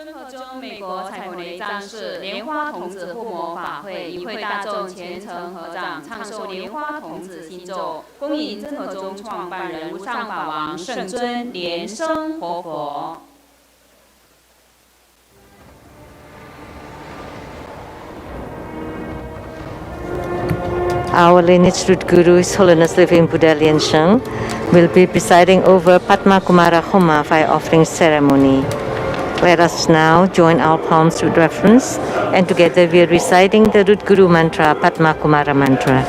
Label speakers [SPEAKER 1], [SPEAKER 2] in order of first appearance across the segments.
[SPEAKER 1] 综合中美国彩虹的一仗是莲花童子护摩法会，与会大众虔诚合掌，唱诵莲花童子心咒，恭迎综合中创办人无上法王圣尊莲生活佛。
[SPEAKER 2] Our lineage root guru, His Holiness Living Buddha Lien Sheng, will be presiding over Padma Kumara Homa fire offering ceremony. Let us now join our palms with reverence, and together we are reciting the root guru mantra, Padma Kumara mantra.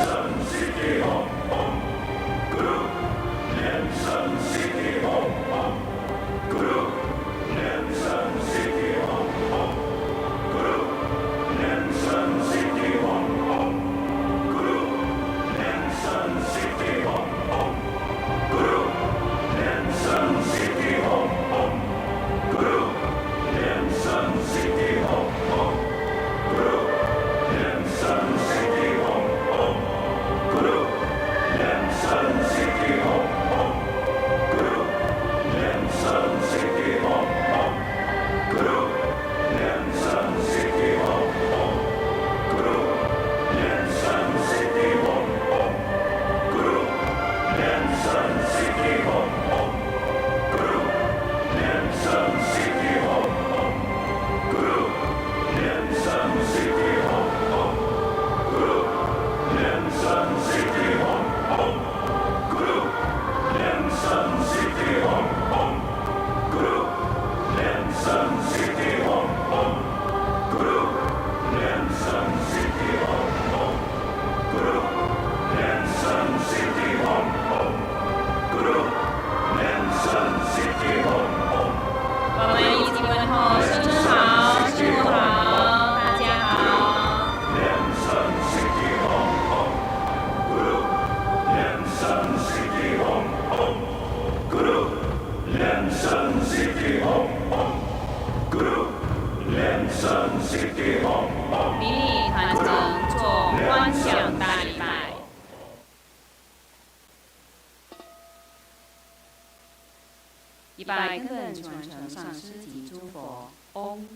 [SPEAKER 1] 一拜客人传承上师及诸佛，嗡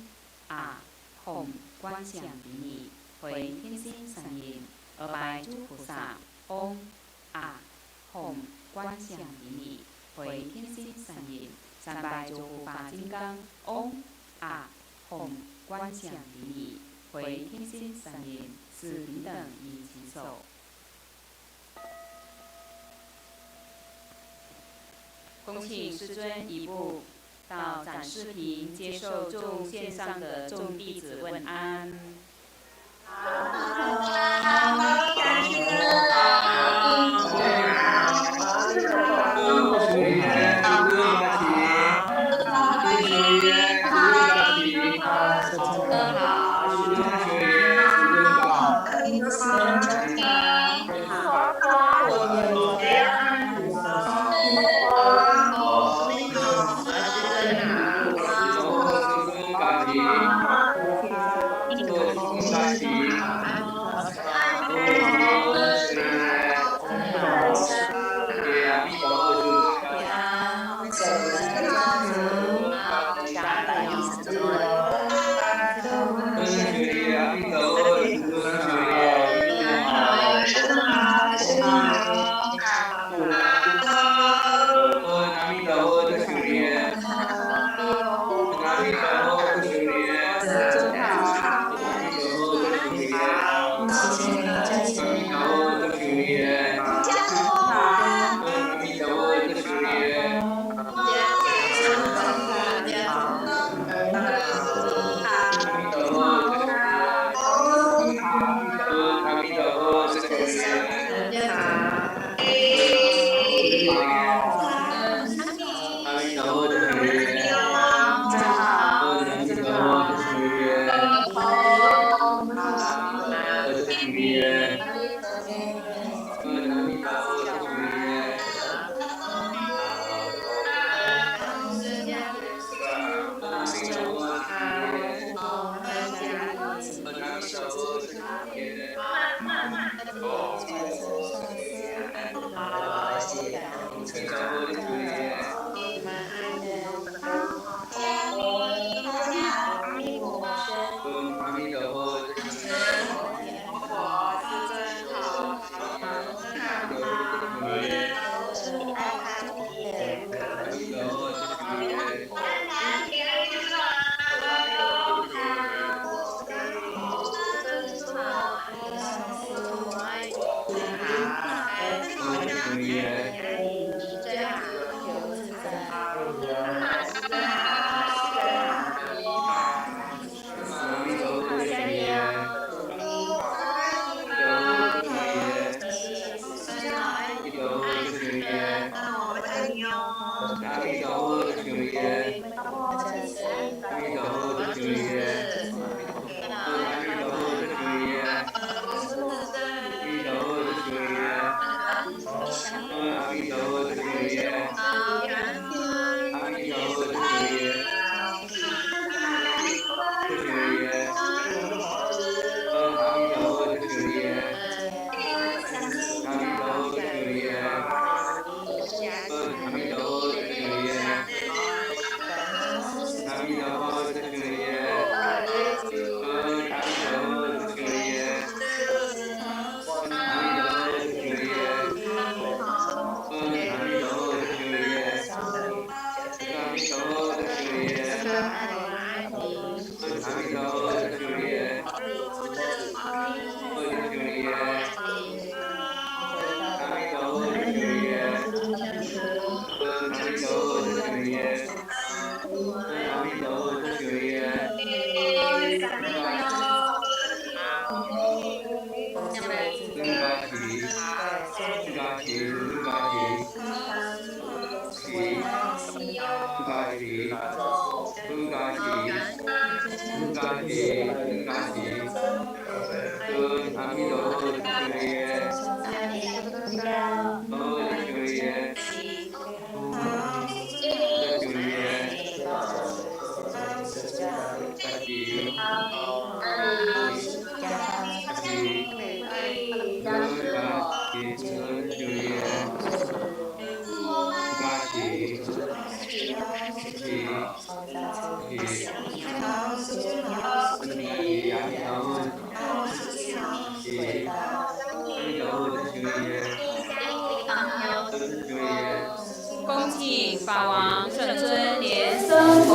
[SPEAKER 1] 啊吽观想比拟，回天心三音。二拜诸菩萨，嗡啊吽观想比拟，回天心三音。三拜诸护法金刚，嗡啊吽观想比拟，回天心三音。四平等以其手。恭请师尊移步到展示屏，接受众线上的众弟子问安。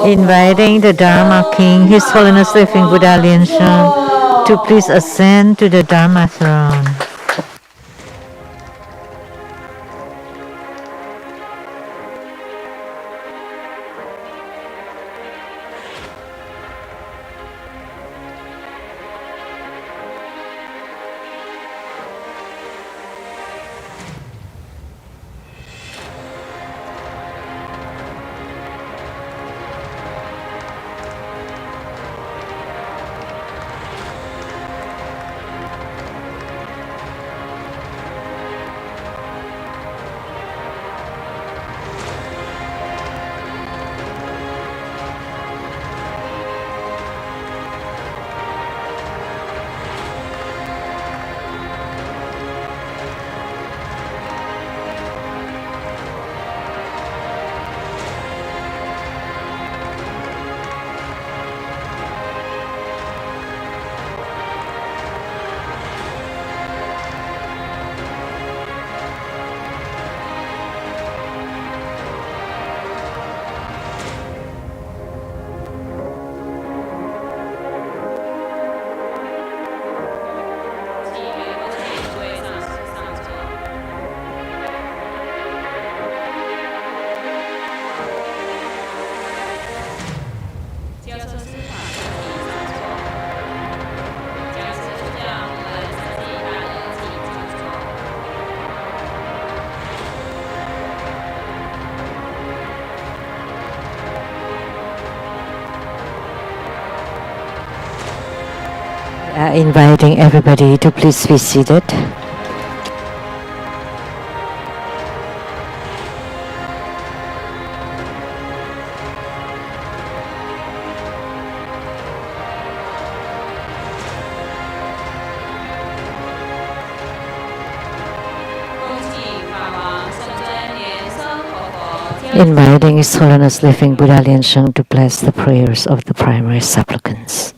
[SPEAKER 2] Inviting the Dharma King, His Holiness Living Buddha Lien Sheng, to please ascend to the Dharma throne. Inviting everybody to please be seated. Inviting His Holiness Living Buddha Lien Sheng to bless the prayers of the primary supplicants.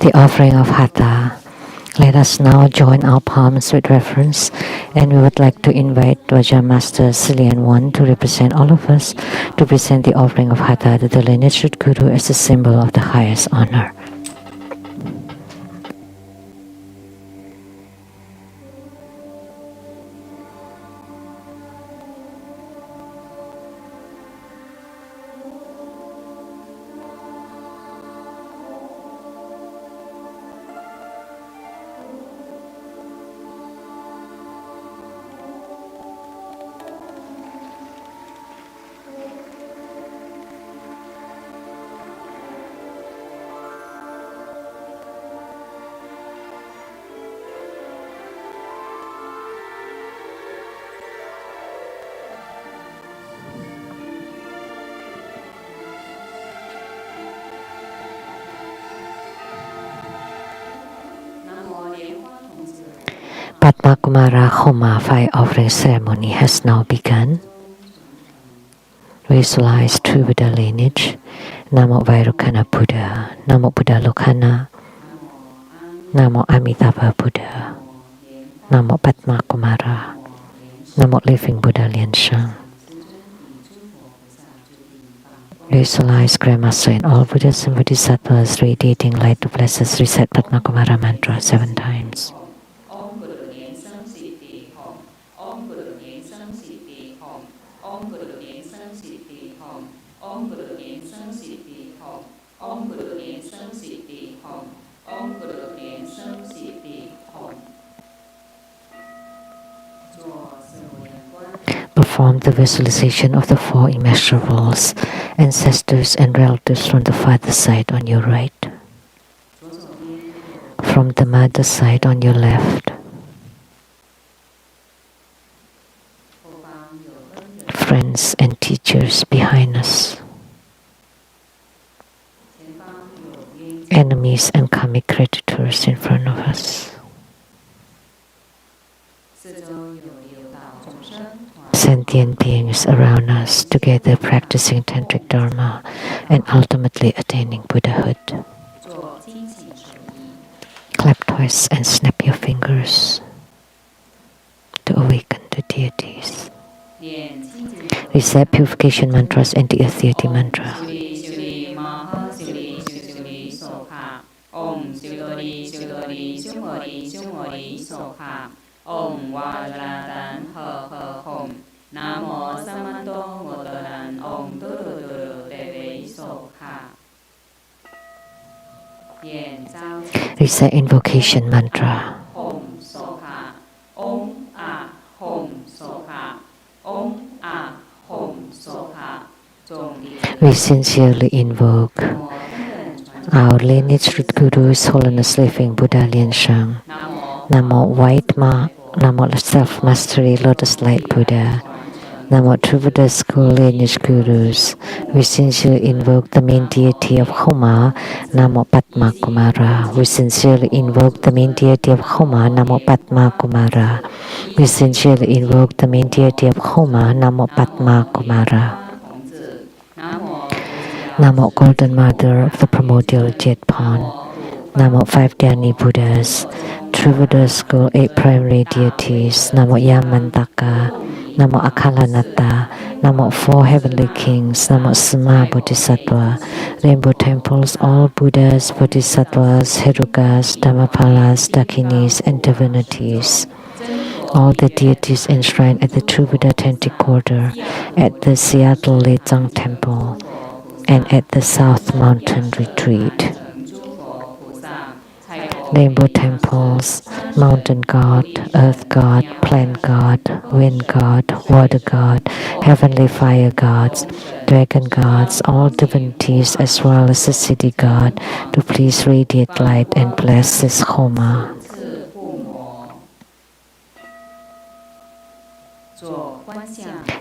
[SPEAKER 2] The offering of Hatha. Let us now join our palms with reverence, and we would like to invite Dwaja Master Silian One to represent all of us to present the offering of Hatha to the lineage Guru as a symbol of the highest honor. Padma Kumara Homa fire offering ceremony has now begun. Visualize true Buddha lineage. Namo Vairocana Buddha, Namo Buddha Lokana, Namo Amitabha Buddha, Namo Padma Kumara, Namo Living Buddha Liansheng. Visualize Grandmaster and all Buddhas and Bodhisattvas radiating light to bless us. Recite Padma Kumara mantra 7 times. Perform the visualization of the 4 immeasurables, ancestors and relatives from the father's side on your right, from the mother's side on your left, friends and teachers behind us, enemies and karmic creditors in front of us, sentient beings around us, together practicing tantric dharma and ultimately attaining Buddhahood. Clap twice and snap your fingers to awaken the deities. Recite purification mantras and the authority mantra.
[SPEAKER 1] Om Vajradan Ho Ho Hom Namo Samanto Modaran Om Duru Duru Deve Sokha.
[SPEAKER 2] Recite invocation mantra.
[SPEAKER 1] Hom Sokha Om A Hom Sokha Om A Hom Sokha.
[SPEAKER 2] We sincerely invoke our lineage root Guru, His Holiness Living Buddha Liansheng. Namo White Ma, Namo Self-Mastery Lotus Light Buddha, Namo True Buddha School Lineage Gurus. We sincerely invoke the main deity of Homa, Namo Padma Kumara. We sincerely invoke the main deity of Homa, Namo Padma Kumara. We sincerely invoke the main deity of Homa, Namo Padma Kumara. Namo Golden Mother of the Primordial Jet Pond. Namo 5 Dhyani Buddhas, True Buddha School 8 Primary Deities, Namo Yamantaka, Namo Akalanata, Namo 4 Heavenly Kings, Namo Sima Bodhisattva, Rainbow Temples, all Buddhas, Bodhisattvas, Herukas, Dhammapalas, Dakinis, and divinities. All the deities enshrined at the True Buddha Tantric Quarter, at the Seattle Lezang Temple, and at the South Mountain Retreat. Rainbow temples, mountain god, earth god, plant god, wind god, water god, heavenly fire gods, dragon gods, all divinities as well as the city god, to please radiate light and bless this Homa.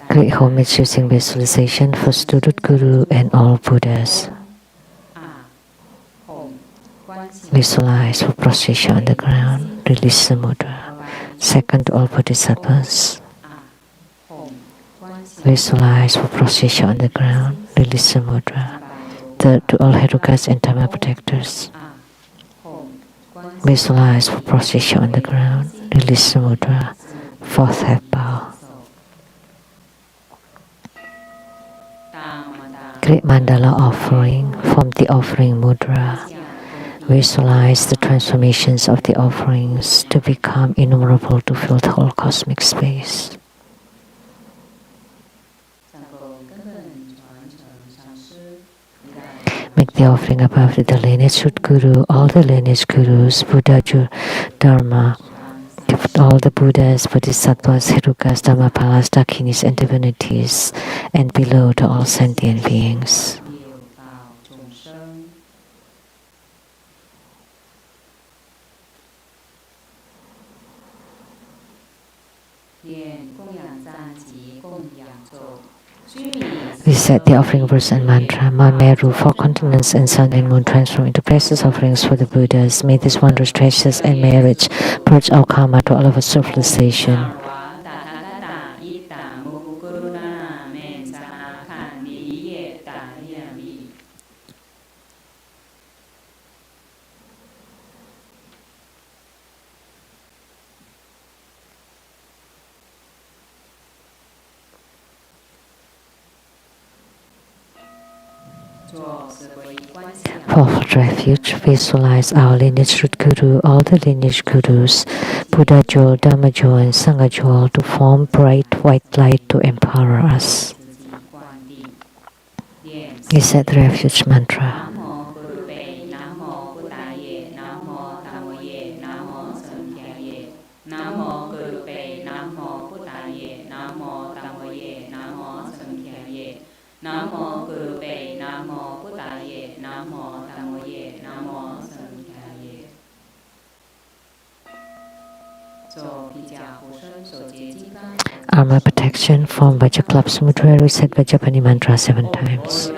[SPEAKER 2] Great homage using visualization for Student Guru and all Buddhas. Visualize for prostration on the ground, release the mudra. Second to all Bodhisattvas. Visualize for prostration on the ground, release the mudra. Third to all Herukas and Dhamma protectors. Visualize for prostration on the ground, release the mudra. Fourth half bow. Great mandala offering from the offering mudra. Visualize the transformations of the offerings to become innumerable to fill the whole cosmic space. Make the offering above to the lineage root Guru, all the lineage Gurus, Buddha, Dharma, all the Buddhas, Bodhisattvas, Herukas, Dhammapalas, Dakinis, and divinities, and below to all sentient beings. We said the offering verse and mantra, Ma Meru, 4 continents and sun and moon transform into precious offerings for the Buddhas. May this wondrous, precious and marriage purge our karma to all of our civilization. Fourth refuge, visualize our lineage root guru, all the lineage gurus, Buddha jewel, Dhamma jewel, and Sangha jewel to form bright white light to empower us. We said the refuge mantra. Armor protection formed by Jaklap Samudra, we said Vajrapani mantra 7 times.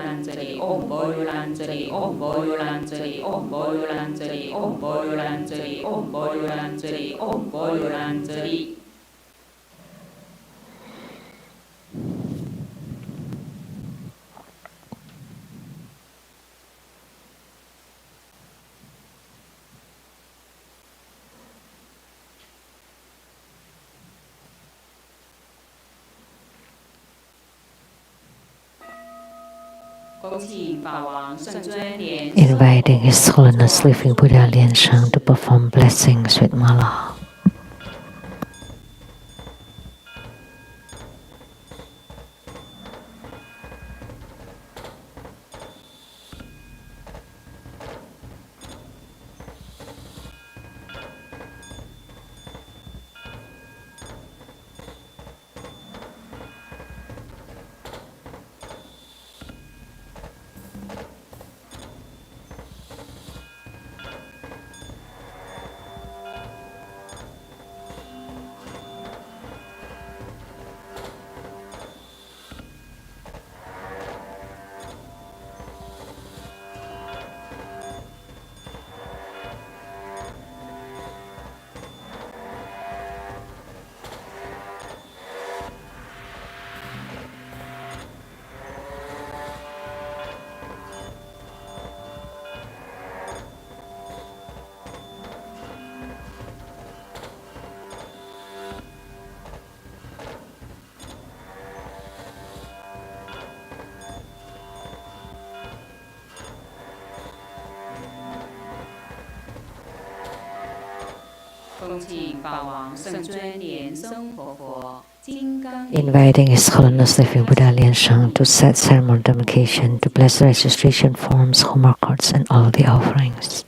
[SPEAKER 2] Inviting His Holiness Living Buddha Lian Sheng to perform blessings with Mala. Inviting His Holiness Living Buddha Lian Sheng to set ceremonial demarcation to bless the registration forms, home records, and all the offerings.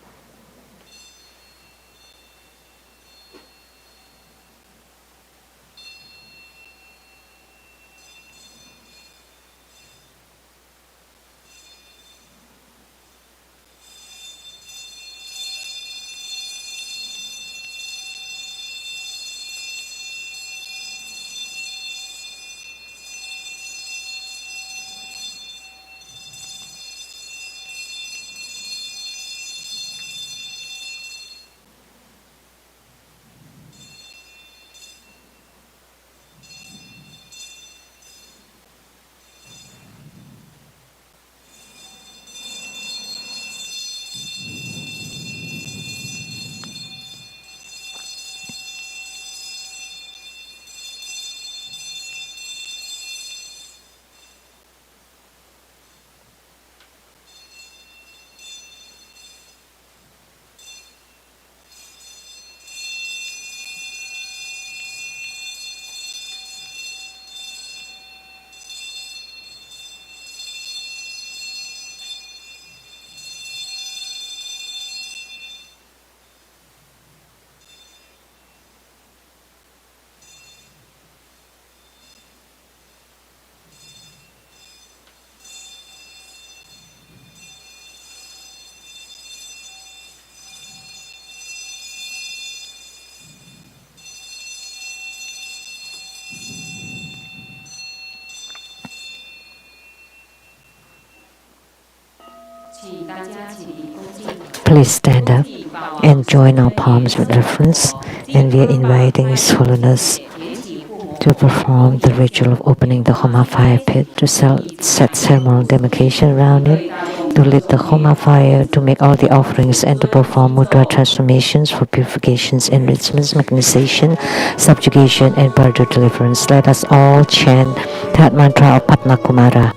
[SPEAKER 2] Please stand up and join our palms with reverence, and we are inviting His Holiness to perform the ritual of opening the Homa fire pit, to set ceremonial demarcation around it, to lit the Homa fire, to make all the offerings, and to perform mudra transformations for purifications, enrichments, mechanization, subjugation, and further deliverance. Let us all chant that mantra of Padma Kumara.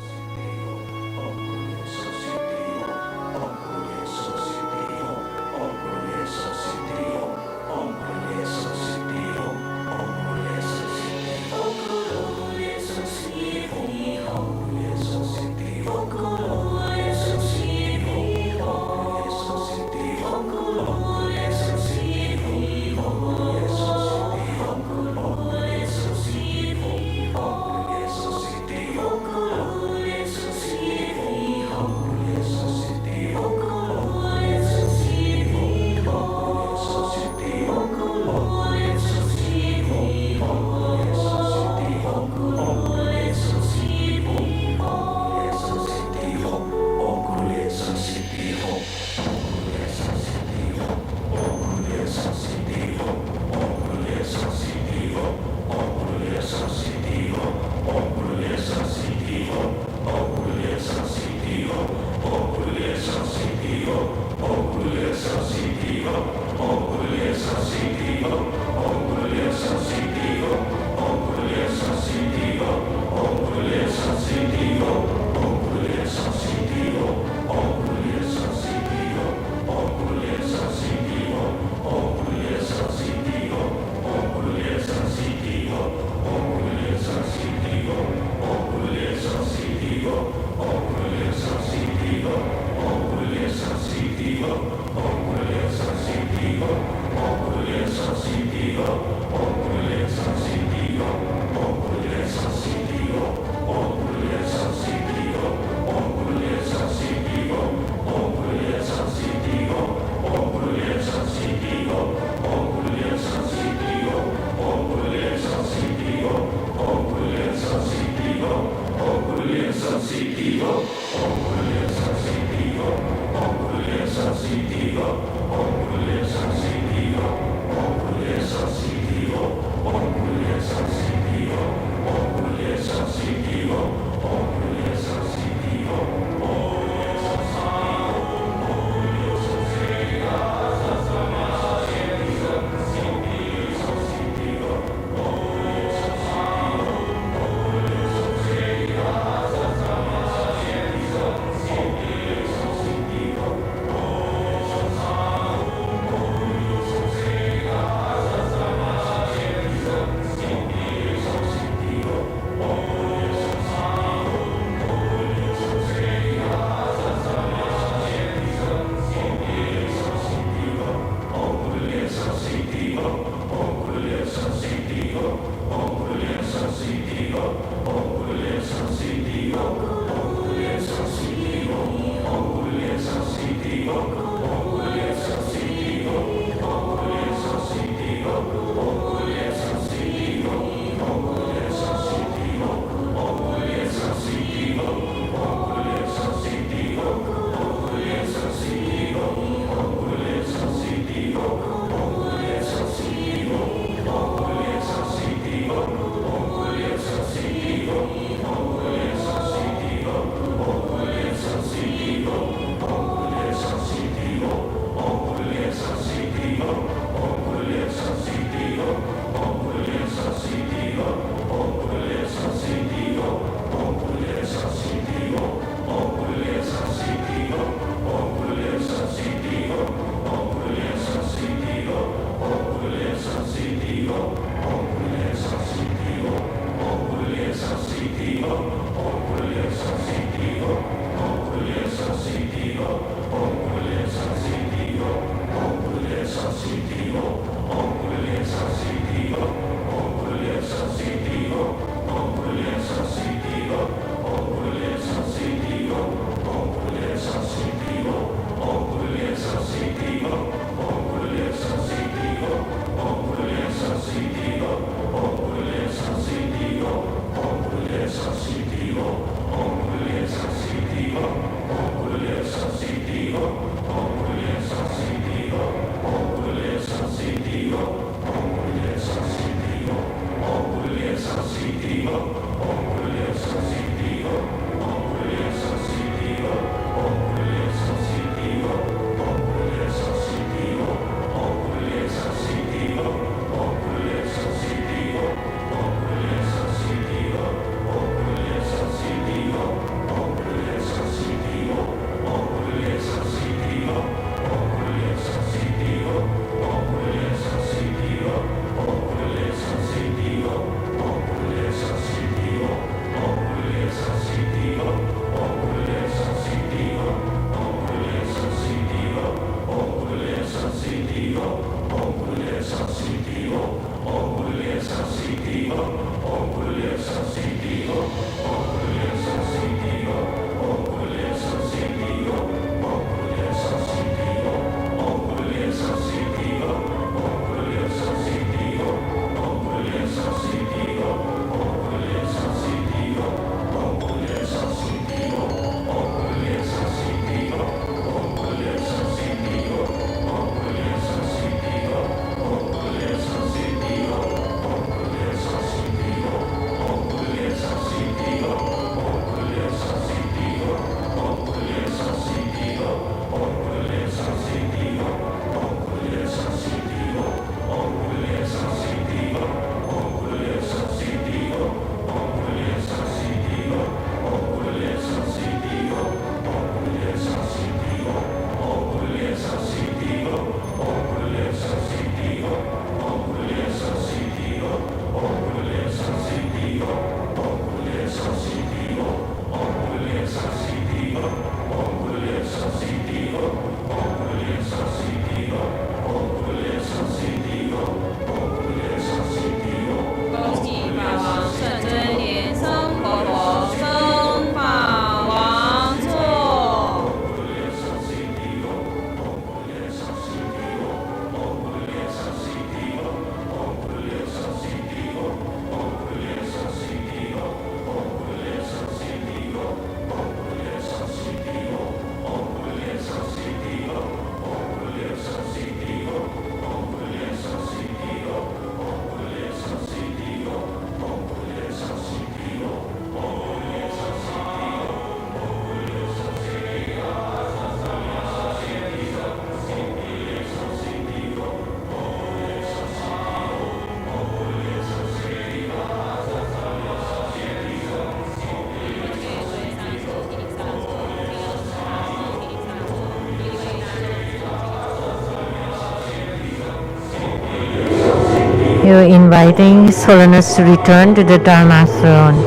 [SPEAKER 2] inviting His Holiness to return to the Dharma throne.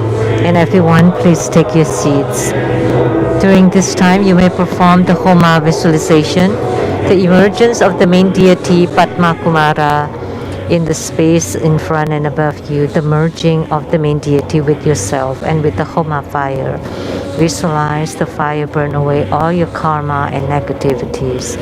[SPEAKER 2] And everyone, please take your seats. During this time, you may perform the Homa visualization, the emergence of the main deity Padma Kumara in the space in front and above you, the merging of the main deity with yourself and with the Homa fire. Visualize the fire burn away all your karma and negativities.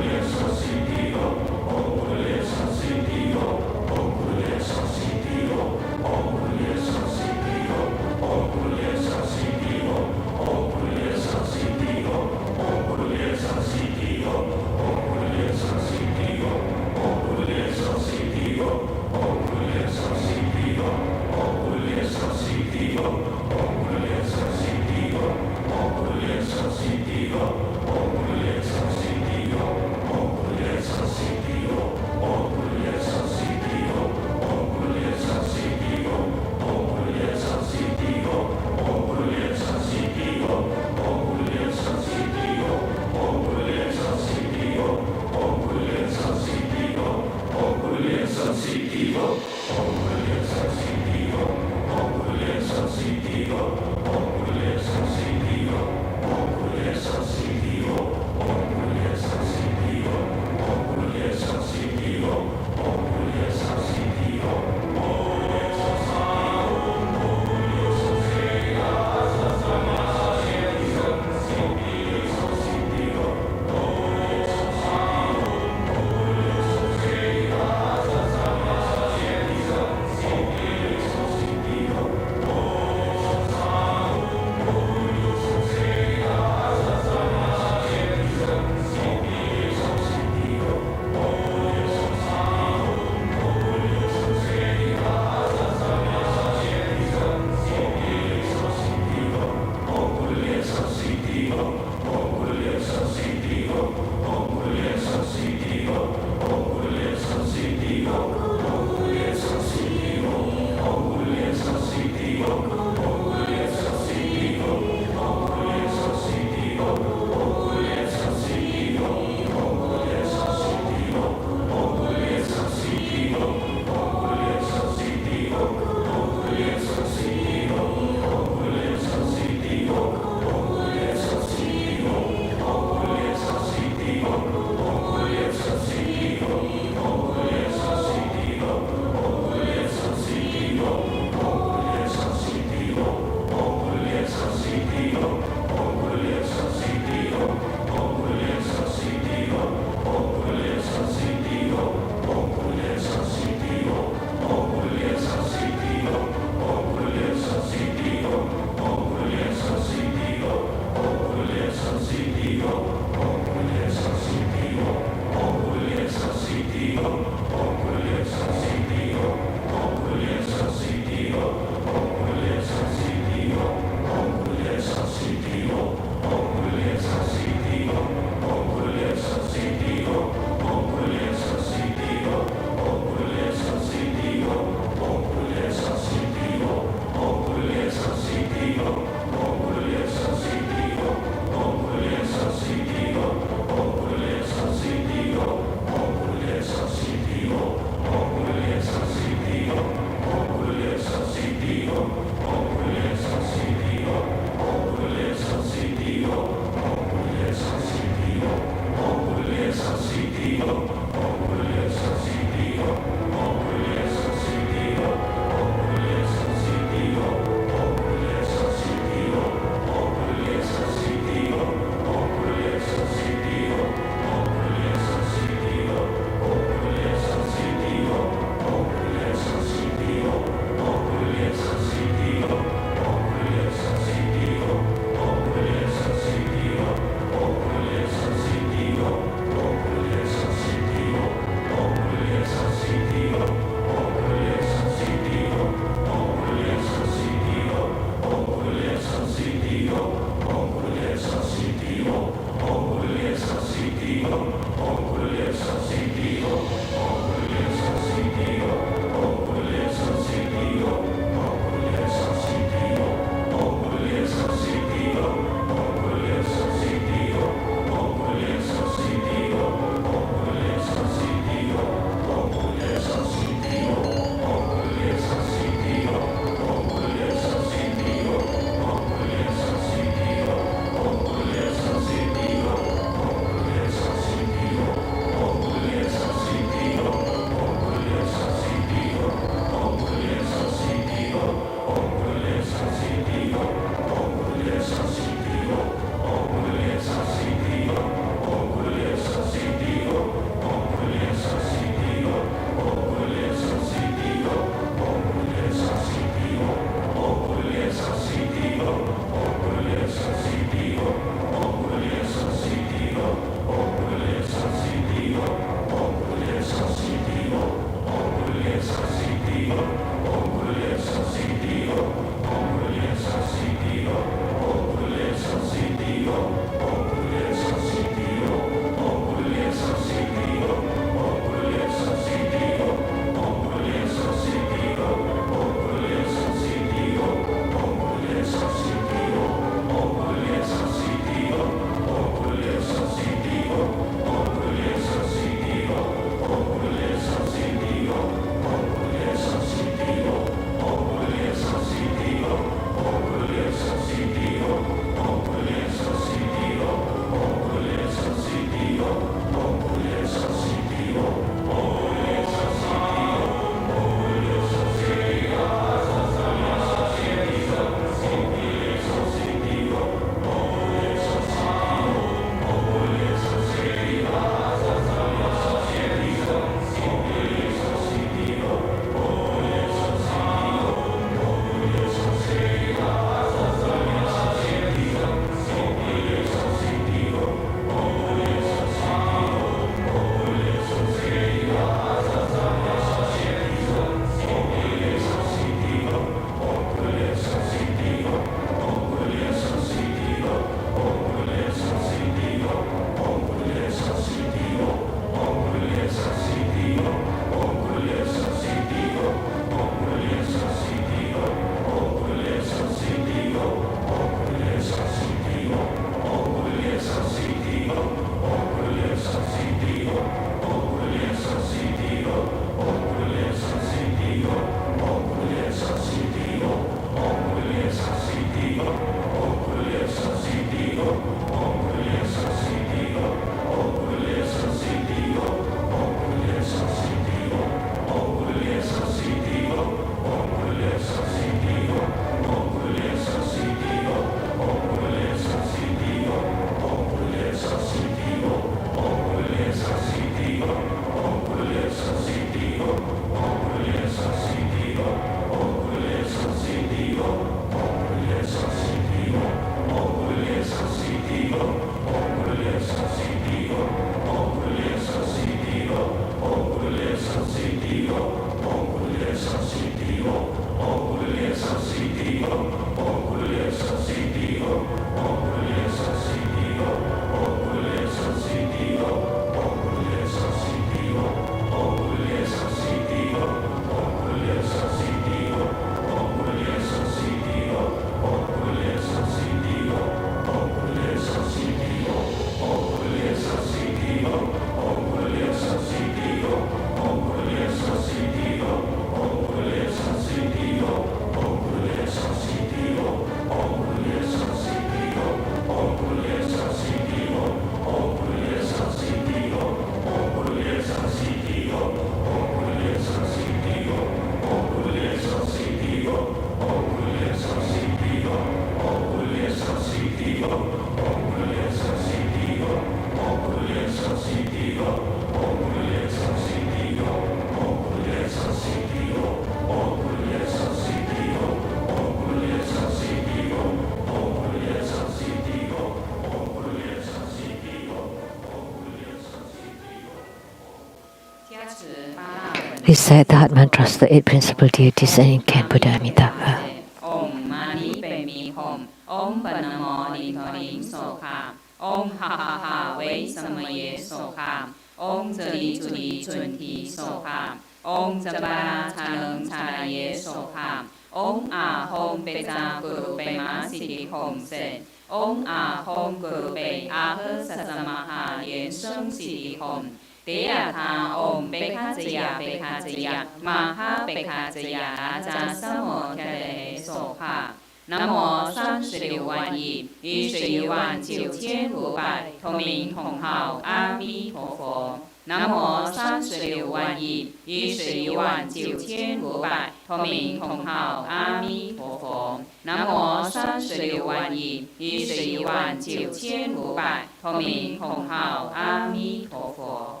[SPEAKER 2] Recite the heart mantras, the 8 principal deities, and incan Buddha Amitabha.
[SPEAKER 1] Om Mani Padme Hum. Om Panamo Nitonim Sokha. Om Ha Ha Ha Wei Samaye Sokha. Om Zali Zuli Zunti Sokha. Om Zabara Chanang Chanaye Sokha. Om A Hom Beza Guru Bema Siddhi Hom Se. Om A Hom Guru Be Ah Sasamaha Yen Sung Siddhi Hom. Tế tha Om Bekha Jaya Maha Bekha Jaya Ra Sa Mo Kya Le Sokha. Nam mô 36万亿与11万9500同名同号阿弥陀佛。南无36万亿与11万9500同名同号阿弥陀佛。南无36万亿与11万9500同名同号阿弥陀佛。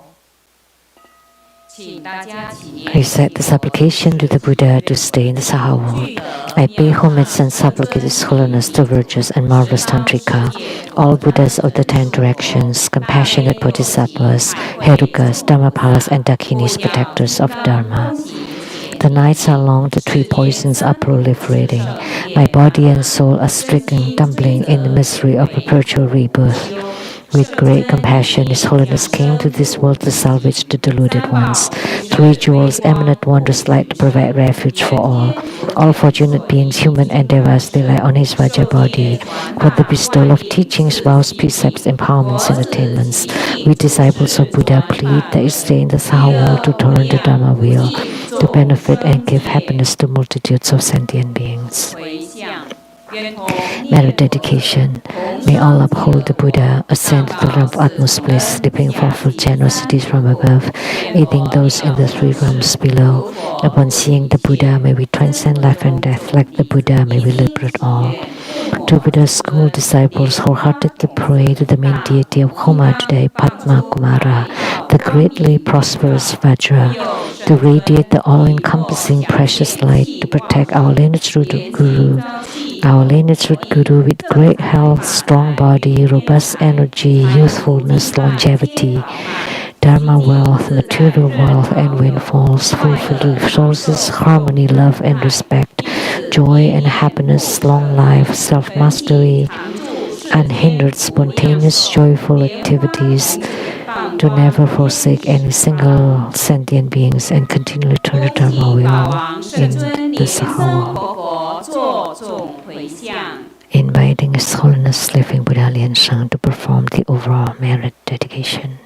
[SPEAKER 2] Recite the supplication to the Buddha to stay in the Saha world. I pay homage and supplicate His Holiness the Virtuous and Marvelous Tantrika, all Buddhas of the 10 directions, compassionate Bodhisattvas, Herukas, Dhammapalas, and Dakinis, protectors of Dharma. The nights are long, the 3 poisons are proliferating. My body and soul are stricken, tumbling in the misery of perpetual rebirth. With great compassion, His Holiness came to this world to salvage the deluded ones. 3 jewels, eminent wondrous light to provide refuge for all. All fortunate beings, human and devas, they lie on His Vajra body. For the bestowal of teachings, vows, precepts, empowerments, and attainments, we disciples of Buddha plead that He stay in the Saha world to turn the Dharma wheel, to benefit and give happiness to multitudes of sentient beings. Matter dedication. May all uphold the Buddha, ascend to the realm of utmost bliss, reaping fourfold generosities from above, aiding those in the 3 realms below. Upon seeing the Buddha, may we transcend life and death. Like the Buddha, may we liberate all. To Buddha's school disciples, wholeheartedly pray to the main deity of Homa today, Padma Kumara, the greatly prosperous Vajra, to radiate the all-encompassing precious light, to protect our lineage root Guru. Our lineage root Guru with great health, strong body, robust energy, youthfulness, longevity, Dharma wealth, material wealth, and windfalls, fulfilled resources, harmony, love, and respect, joy and happiness, long life, self-mastery, unhindered, spontaneous, joyful activities, to never forsake any single sentient beings and continually turn the Dharma wheel in the Saha world. Inviting His Holiness Living Buddha Lien Sheng to perform the overall merit dedication.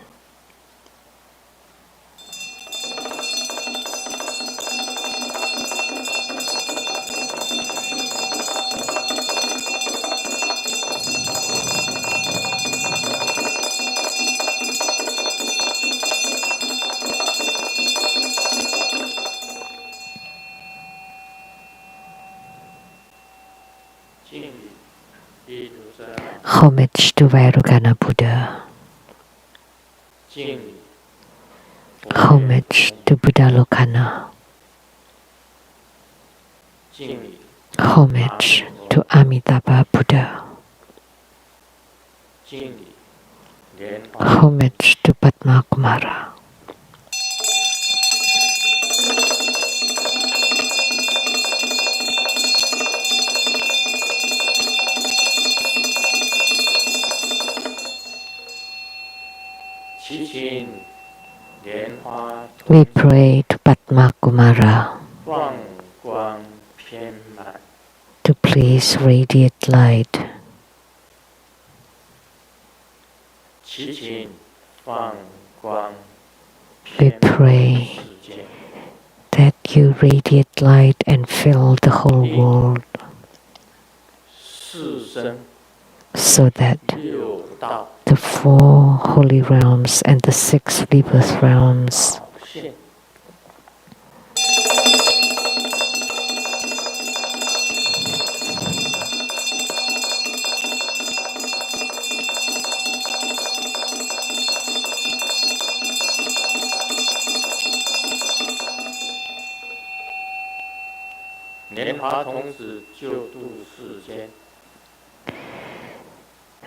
[SPEAKER 2] Homage to Vairocana Buddha. Homage to Buddha Lokana. Homage to Amitabha Buddha. Homage to Padma Kumara. We pray to Padma Kumara to please radiate light. We pray that you radiate light and fill the whole world, so that the 4 holy realms and the 6 rebirth realms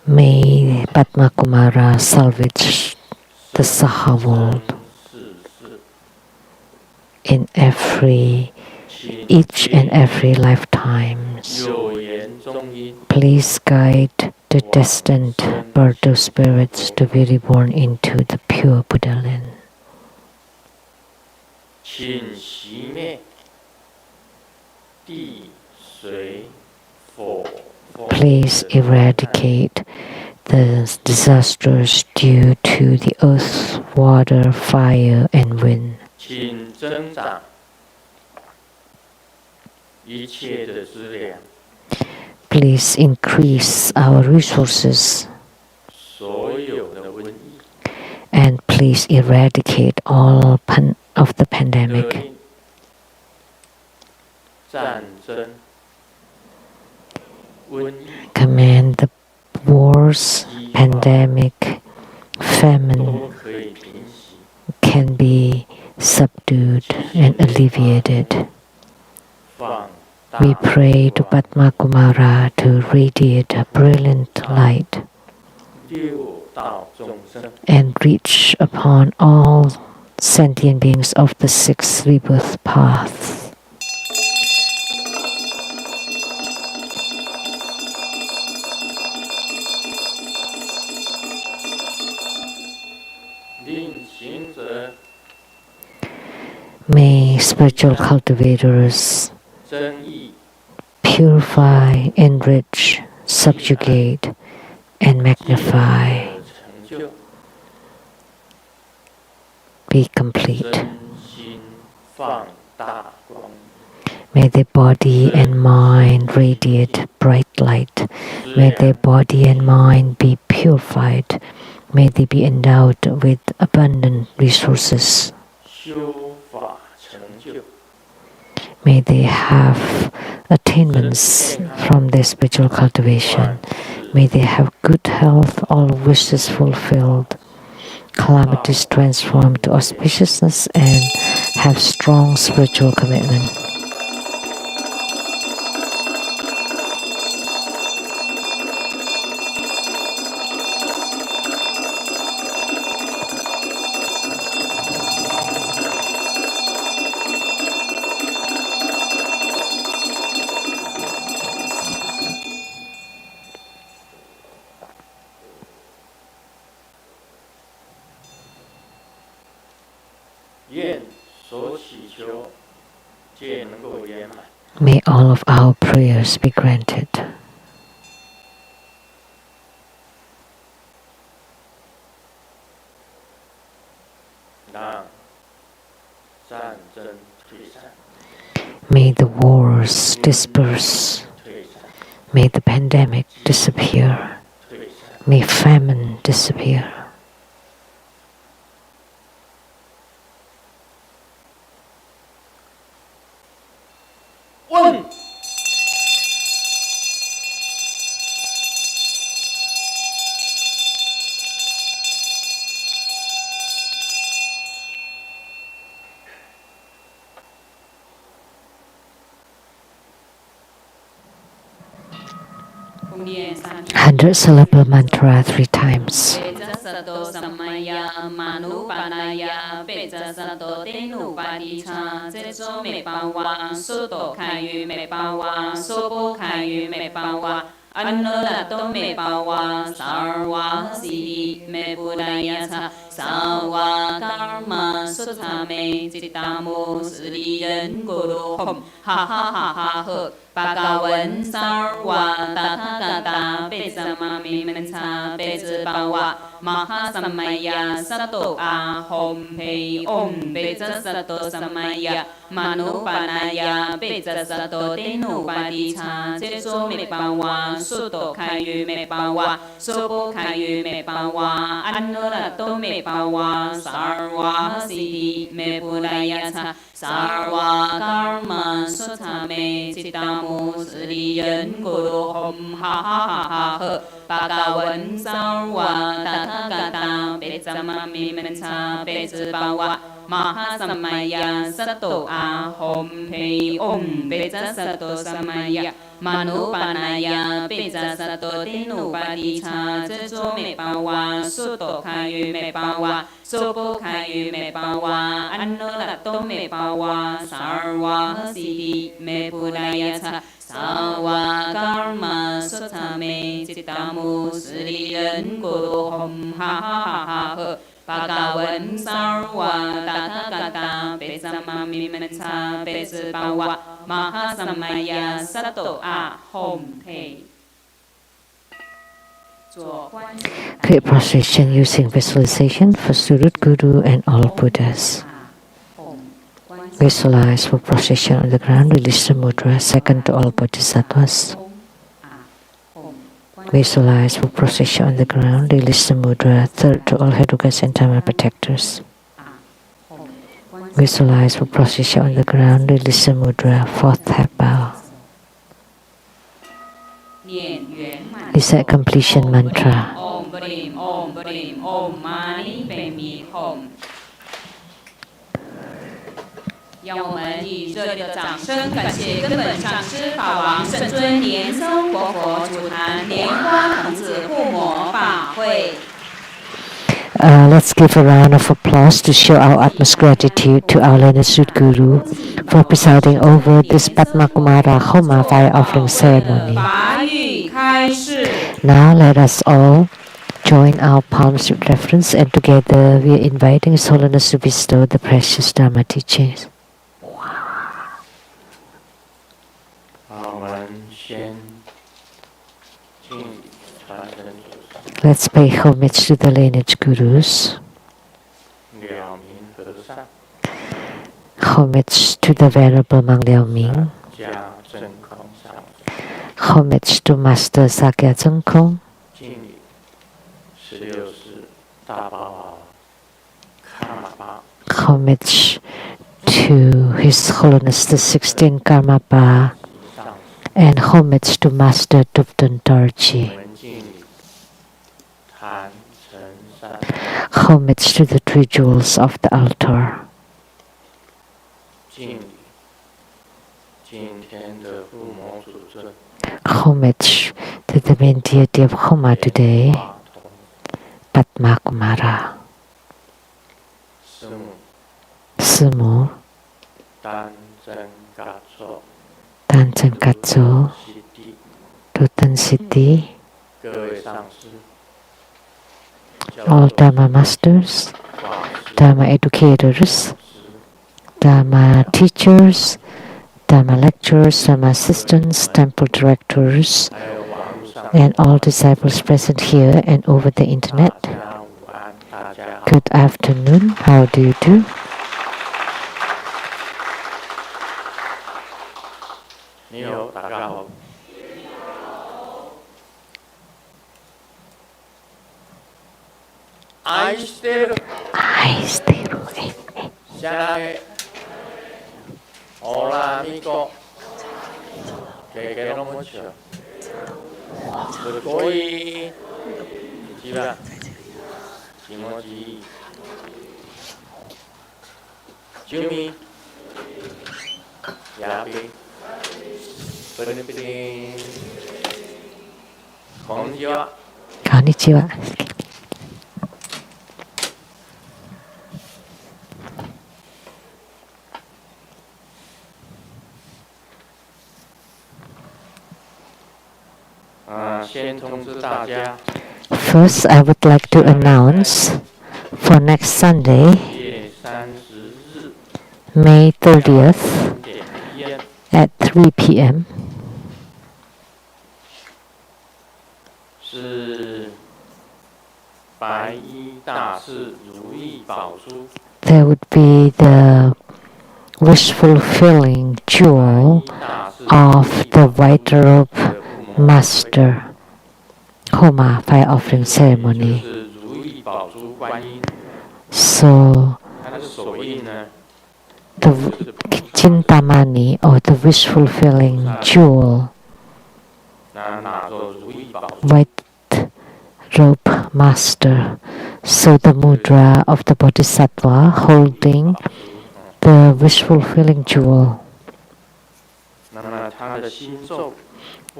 [SPEAKER 2] may Padma Kumara salvage the Saha world in each and every lifetime. Please guide the destined birth spirits to be reborn into the pure Buddha land. Please eradicate the disasters due to the earth, water, fire, and wind. Please increase our resources and please eradicate all of the pandemic. Command the wars, pandemic, famine can be subdued and alleviated. We pray to Padma Kumara to radiate a brilliant light and reach upon all sentient beings of the six rebirth paths. May spiritual cultivators purify, enrich, subjugate, and magnify. Be complete. May their body and mind radiate bright light. May their body and mind be purified. May they be endowed with abundant resources. May they have attainments from their spiritual cultivation. May they have good health, all wishes fulfilled, calamities transformed to auspiciousness, and have strong spiritual commitment. May all of our prayers be granted. May the wars disperse. May the pandemic disappear. May famine disappear. Hundred syllable mantra 3 times.
[SPEAKER 1] Sawa karma sutame citamo sriyan guru hom ha ha ha ha ha Bhagavan sarva tathagata pesamami mansa pesabawa mahasamaya sato ahom pe om pesa sato samaya manupanaya pesa sato tenu padicha ceso me bawa suto kayu me bawa sopo kayu me bawa anurato me bawa sarva siddhi me purayasa sarva karma sutame citamo sriyan guru hom ha ha ha ha ha Bhagavan sarva tathagata pesamami mansa pesabawa mahasamaya sato ahom pe om pesa sato samaya Manu Panaya Pizza Sato Dinu Padicha Zezo Me Pawa Suto Kayu Me Pawa Sopo Kayu Me Pawa Anolato Me Pawa Sarwa Sidi Me Budaya Sawa Karma Sotame Chitamu Sri Ren Guru Hom Ha Ha Ha Ha Bhagavan Sarva Tathagata Besama Mimansa Besabawa Mahasamaya Sato A Hom Te.
[SPEAKER 2] Create prostration using visualization for Surut Guru and all Buddhas. Visualize for prostration on the ground, release the mudra, second to all Bodhisattvas. Visualize for prostration on the ground, release the mudra, third to all Hedukas and Dharma protectors. Visualize for prostration on the ground, release the mudra, fourth half bow. Recite completion mantra.
[SPEAKER 1] Om Brim Om Brim Om Mani Padme Hum. 让我们以热烈的掌声感谢根本上师法王圣尊莲松活佛主坛莲花童子护摩法会。
[SPEAKER 2] Let's give a round of applause to show our utmost gratitude to our learned Guru for presiding over this Padma Kumara Homa fire offering ceremony. Now let us all join our palms with reverence, and together we are inviting His Holiness to bestow the precious Dharma teachings. Let's pay homage to the lineage gurus. Homage to the Venerable Mang Liao Ming. Homage to Master Sakya Zengkong. Homage to His Holiness the 16th Karmapa. And homage to Master Dupton Dorji. Homage to the three jewels of the altar. Homage to the main deity of Homa today, Padma Kumara. Sumu, Tanzeng Katso, Tutan Siti, all Dharma masters, Dharma educators, Dharma teachers, Dharma lecturers, Dharma assistants, temple directors, and all disciples present here and over the internet. Good afternoon, how do you do? I still.
[SPEAKER 3] Hola amigo, que quiero mucho. Soy Chiba, Kimochi, Jumi, Yabi, Pernipin, Konnichiwa.
[SPEAKER 2] Konnichiwa. First, I would like to announce for next Sunday, May 30th at 3 p.m. There would be the wish fulfilling jewel of the white robe master Homa fire offering ceremony. So the Chintamani, or the wish fulfilling jewel, white robe master, so the mudra of the Bodhisattva holding the wish fulfilling jewel.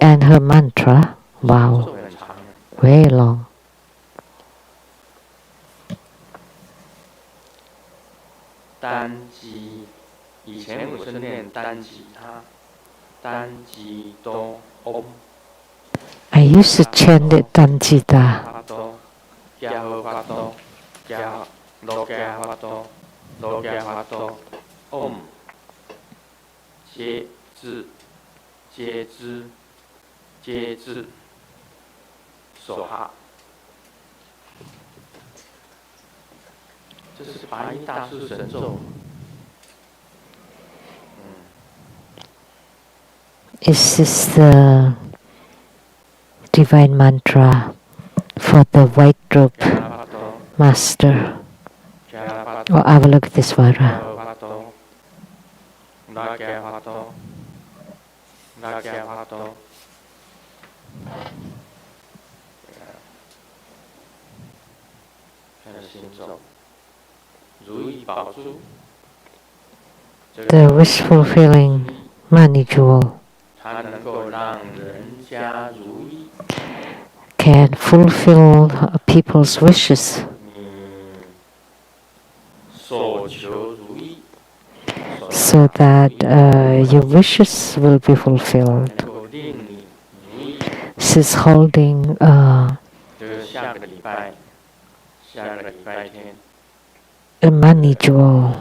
[SPEAKER 2] And her mantra, wow,
[SPEAKER 3] 咒很长的。
[SPEAKER 2] very long.
[SPEAKER 3] 单机，以前我是念单吉他，单吉哆嗡。
[SPEAKER 2] I used to chant it Tanjita.
[SPEAKER 3] 发哆，加和发哆，加罗加发哆，罗加发哆，嗡，接字，接之，接字，手哈。这是白衣大师神咒。
[SPEAKER 2] Is this the divine mantra for the white robe master or Avalokitesvara? The wish fulfilling money jewel can fulfill people's wishes. So that your wishes will be fulfilled. She's holding a money jewel.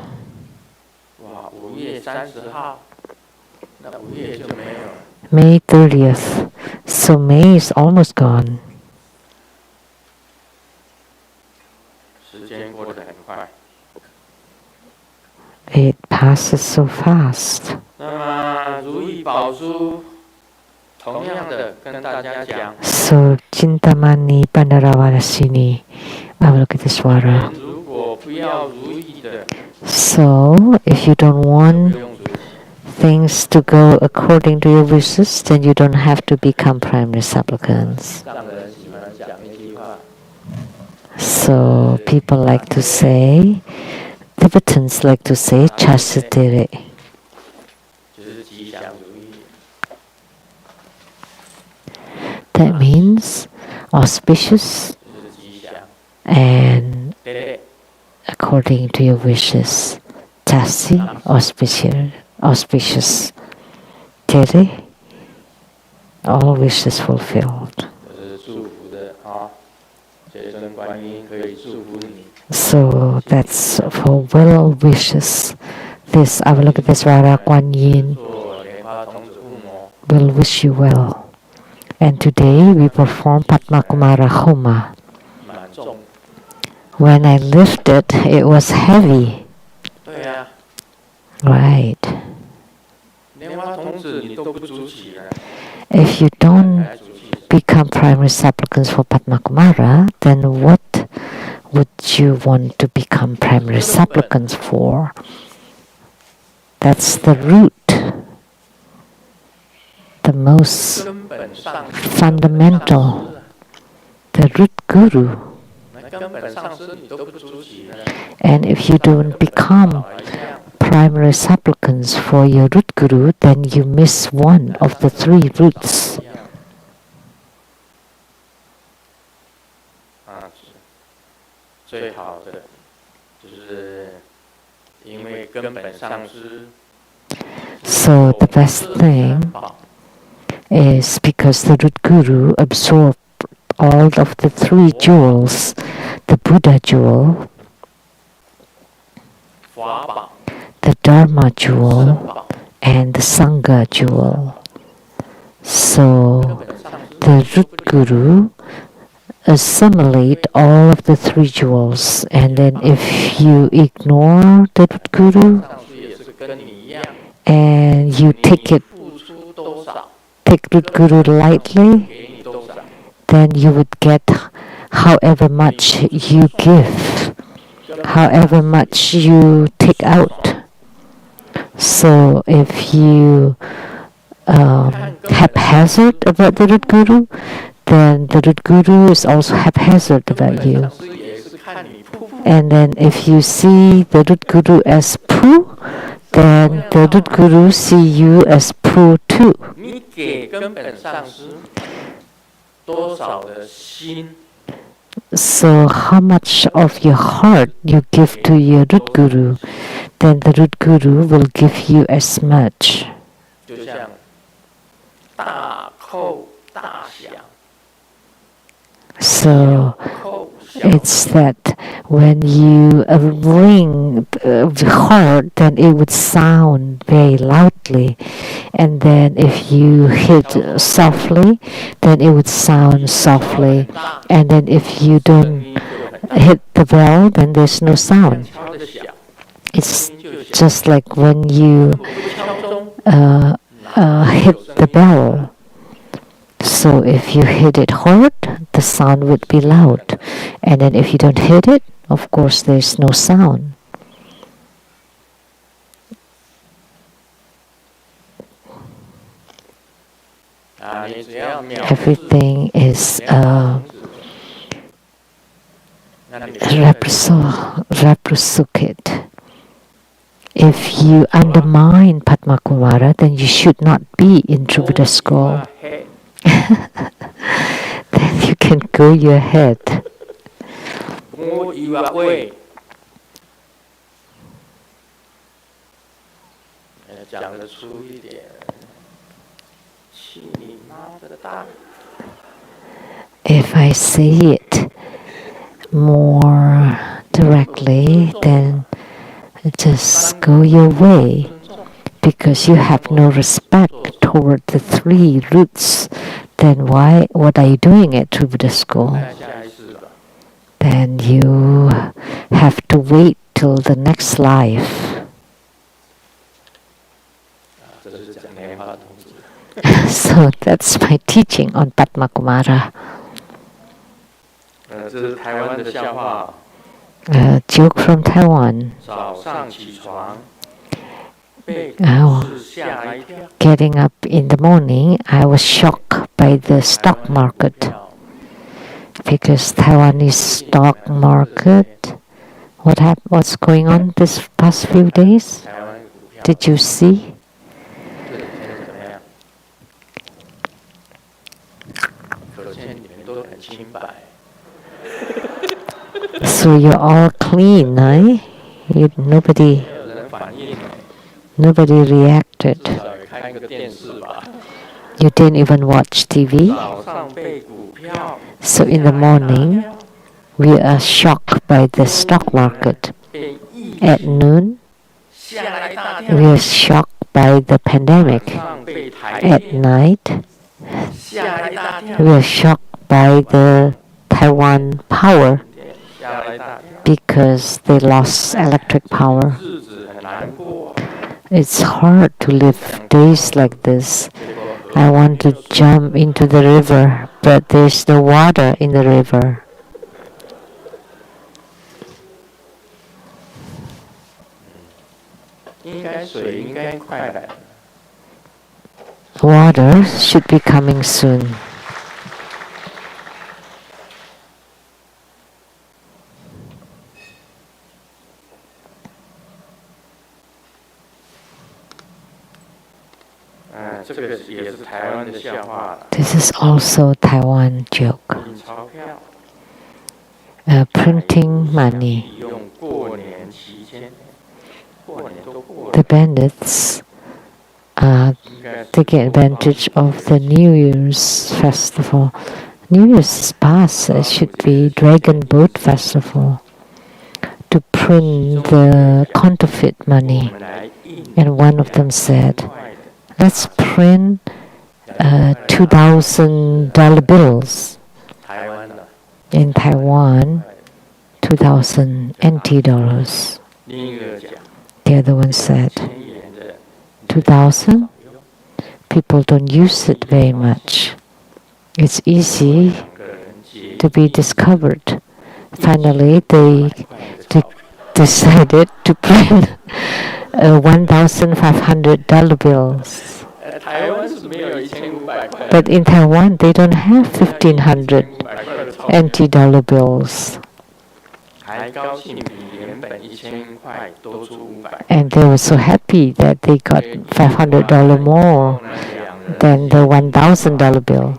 [SPEAKER 2] May 30th. So May is almost gone. It passes so fast. So Chintamani Pandaravarasini Avalokitesvara. So if you don't want things to go according to your wishes, then you don't have to become primary supplicants. So people like to say, Tibetans like to say, chastity. That means auspicious and according to your wishes. Chastity, auspicious. Tere, all wishes fulfilled. So that's for well wishes. This Avalokitesvara Kuan Yin will wish you well. And today we perform Padma Kumara Homa. When I lifted, it was heavy. Right. If you don't become primary supplicants for Padma Kumara, then what would you want to become primary supplicants for? That's the root, the most fundamental, the root guru. And if you don't become primary supplicants for your root guru, then you miss one of the three roots. So the best thing is because the root guru absorbed all of the three jewels, the Buddha jewel, the Dharma jewel, and the Sangha jewel. So the root guru assimilate all of the three jewels, and then if you ignore the root guru and you take root guru lightly, then you would get however much you give, however much you take out. So if you haphazard about the root guru, then the root guru is also haphazard about you. And then if you see the root guru as poo, then the root guru see you as poor too.
[SPEAKER 3] 你给根本上师多少的心，
[SPEAKER 2] So how much of your heart you give to your root guru, then the root guru will give you as much.
[SPEAKER 3] 就像大扣大响，
[SPEAKER 2] So
[SPEAKER 3] 扣小
[SPEAKER 2] it's that when you ring hard, then it would sound very loudly, and then if you hit softly, then it would sound softly, and then if you
[SPEAKER 3] 声
[SPEAKER 2] don't
[SPEAKER 3] 音就很大，
[SPEAKER 2] hit the bell, then there's no sound.
[SPEAKER 3] 敲的响，
[SPEAKER 2] It's
[SPEAKER 3] 声音就响。
[SPEAKER 2] just like when you
[SPEAKER 3] 不敲钟，
[SPEAKER 2] hit the bell. So if you hit it hard, the sound would be loud. And then if you don't hit it, of course there's no sound.
[SPEAKER 3] 你只要藐视
[SPEAKER 2] Everything is
[SPEAKER 3] 那你的
[SPEAKER 2] reciprocate. If you undermine Padma Kumara, then you should not be in True Buddha school.
[SPEAKER 3] 黑
[SPEAKER 2] Then you can go your head.
[SPEAKER 3] 摸一碗胃，讲得粗一点，去你妈的大！
[SPEAKER 2] If I say it more directly, then just go your way, because you have no respect toward the three roots. Then what are you doing at True Buddha school?
[SPEAKER 3] 下一次吧，
[SPEAKER 2] Then you have to wait till the next life.
[SPEAKER 3] 这是讲莲花童子。
[SPEAKER 2] So that's my teaching on Padma Kumara.
[SPEAKER 3] 这是台湾的笑话。
[SPEAKER 2] A joke from Taiwan.
[SPEAKER 3] 早上起床，被
[SPEAKER 2] Oh.
[SPEAKER 3] 股市吓了一跳。
[SPEAKER 2] Getting up in the morning, I was shocked by the stock market, because Taiwanese stock market. What's going on this past few days?
[SPEAKER 3] 台湾股票
[SPEAKER 2] Did you see?
[SPEAKER 3] 这几天怎么样？可见你们都很清白。
[SPEAKER 2] So you're all clean, eh? Nobody
[SPEAKER 3] 没有人反应，
[SPEAKER 2] reacted.
[SPEAKER 3] 至少也看个电视吧。
[SPEAKER 2] You didn't even watch TV.
[SPEAKER 3] 早上被股票
[SPEAKER 2] So in the morning, we are shocked by the stock market.
[SPEAKER 3] 被疫
[SPEAKER 2] At noon,
[SPEAKER 3] 吓了一大跳。
[SPEAKER 2] we are shocked by the pandemic.
[SPEAKER 3] 晚上被台
[SPEAKER 2] At
[SPEAKER 3] 电
[SPEAKER 2] night,
[SPEAKER 3] 吓了一大跳。
[SPEAKER 2] we are shocked by the Taiwan power
[SPEAKER 3] 吓了一大跳。
[SPEAKER 2] because they lost electric power.
[SPEAKER 3] 日子很难过。
[SPEAKER 2] It's hard to live days like this.
[SPEAKER 3] 结果
[SPEAKER 2] I want to jump into the river, but there's no water in the river.
[SPEAKER 3] 水应该快来了。
[SPEAKER 2] Water should be coming soon.
[SPEAKER 3] Ah, 这个也是台湾的笑话了。
[SPEAKER 2] This is also Taiwan joke.
[SPEAKER 3] 印钞票，
[SPEAKER 2] Printing money.
[SPEAKER 3] 用过年期间，过年都过了，
[SPEAKER 2] The bandits
[SPEAKER 3] 应该是
[SPEAKER 2] taking advantage of the New Year's festival. New Year's is past. It should be Dragon Boat Festival to print the counterfeit
[SPEAKER 3] 我
[SPEAKER 2] money.
[SPEAKER 3] 们来印
[SPEAKER 2] And one of them said,
[SPEAKER 3] 快的
[SPEAKER 2] let's print $2,000 bills.
[SPEAKER 3] 台湾的，
[SPEAKER 2] In Taiwan, 2,000 NT dollars.
[SPEAKER 3] 另一个讲
[SPEAKER 2] The other one said,
[SPEAKER 3] 1000元的
[SPEAKER 2] 2,000? People don't use it very much. It's easy
[SPEAKER 3] 两个人结
[SPEAKER 2] to be discovered. Finally, they
[SPEAKER 3] 快的钞票，
[SPEAKER 2] decided to print $1,500 bills.
[SPEAKER 3] 台湾是没有1500块，
[SPEAKER 2] But in Taiwan, they don't have 1,500
[SPEAKER 3] 1500块的钞票，
[SPEAKER 2] NT dollar bills. And they were so happy that they got $500 more than the $1,000 bill.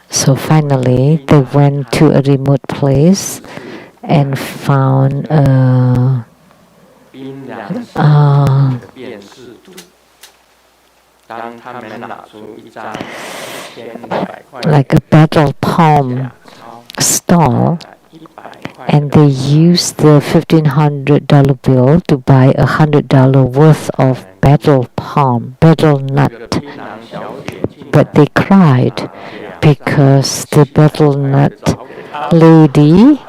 [SPEAKER 2] So finally, they went to a remote place and found like a battle palm stall, and they used the $1,500 bill to buy $100 worth of battle nut. But they cried because the battle nut lady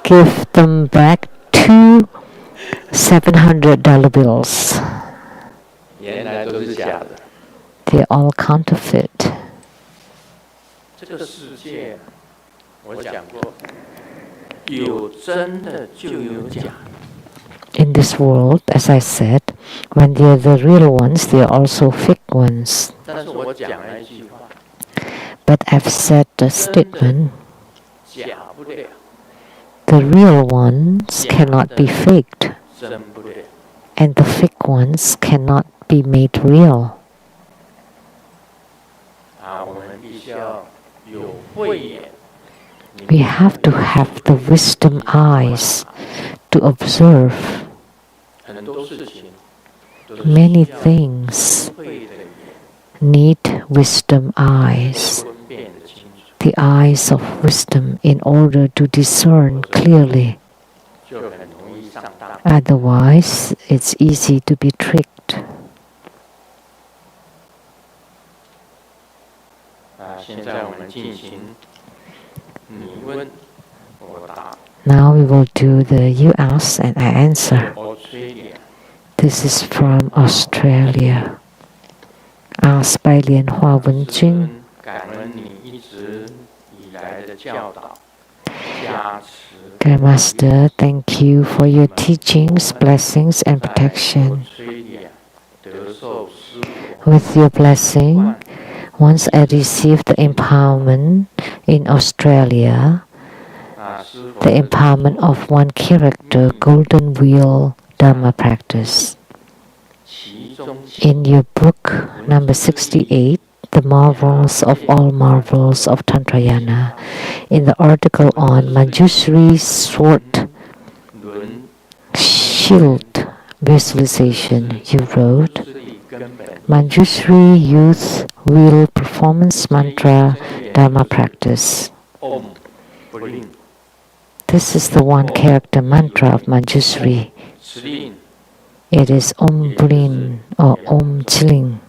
[SPEAKER 2] gave them back two $700 bills. They're all counterfeit. In this world, as I said, when they're the real ones, they're also fake ones. But I've said a statement, the real ones cannot be faked, and the fake ones cannot be made real. We have to have the wisdom eyes to observe. Many things need wisdom eyes, the eyes of wisdom, in order to discern clearly. Otherwise, it's easy to be tricked. Now we will do the you ask and I answer. This is from Australia. Asked by Lian Hua Wenjun. Dear Master, thank you for your teachings, blessings, and protection. With your blessing, once I received the empowerment in Australia, the empowerment of one character, Golden Wheel Dharma practice. In your book, number 68, The Marvels of All Marvels of Tantrayana, in the article on Manjushri Sword Shield visualization, you wrote, Manjushri Youth Wheel Performance Mantra Dharma practice. This is the one character mantra of Manjushri. It is Om Brin or Om Chiling,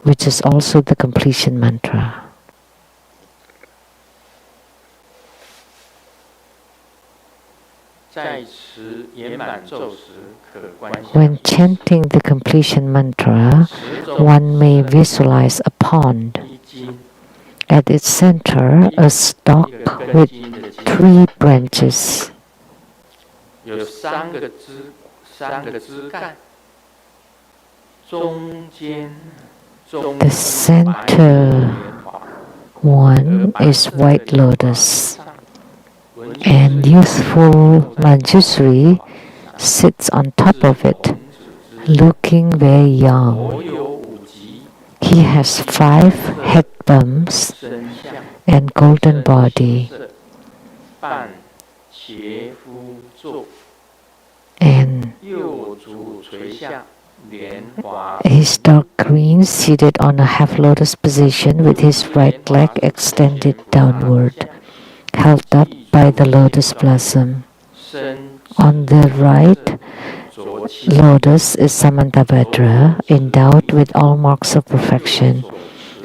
[SPEAKER 2] which is also the completion mantra. When chanting the completion mantra, one may visualize a pond. At its center, a stalk with 3 branches. The center one is white lotus, and youthful Manjushri sits on top of it, looking very young. He has 5 head bumps and golden body, and he's dark green, seated on a half lotus position with his right leg extended downward, held up by the lotus blossom. On the right lotus is Samantabhadra, endowed with all marks of perfection.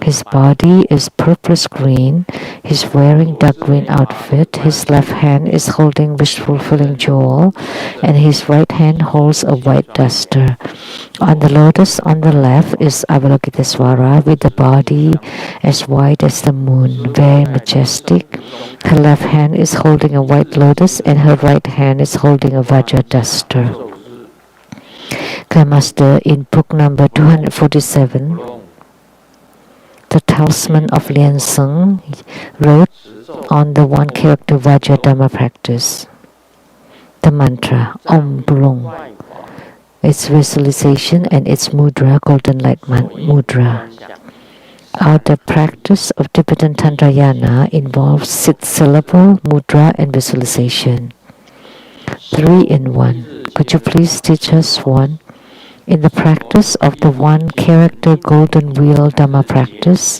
[SPEAKER 2] His body is purplish green, he's wearing dark green outfit, his left hand is holding wish-fulfilling jewel, and his right hand holds a white duster. On the lotus on the left is Avalokiteswara with the body as white as the moon, very majestic. Her left hand is holding a white lotus and her right hand is holding a Vajra duster. Master, in book number 247, the talisman of Lian Sheng, wrote on the one character Vajra Dhamma practice. The mantra Om Brung, its visualization and its mudra, golden light mudra. The practice of Tibetan Tantrayana involves 6 syllable, mudra, and visualization. 3 in 1. Could you please teach us one? In the practice of the one character golden wheel Dhamma practice,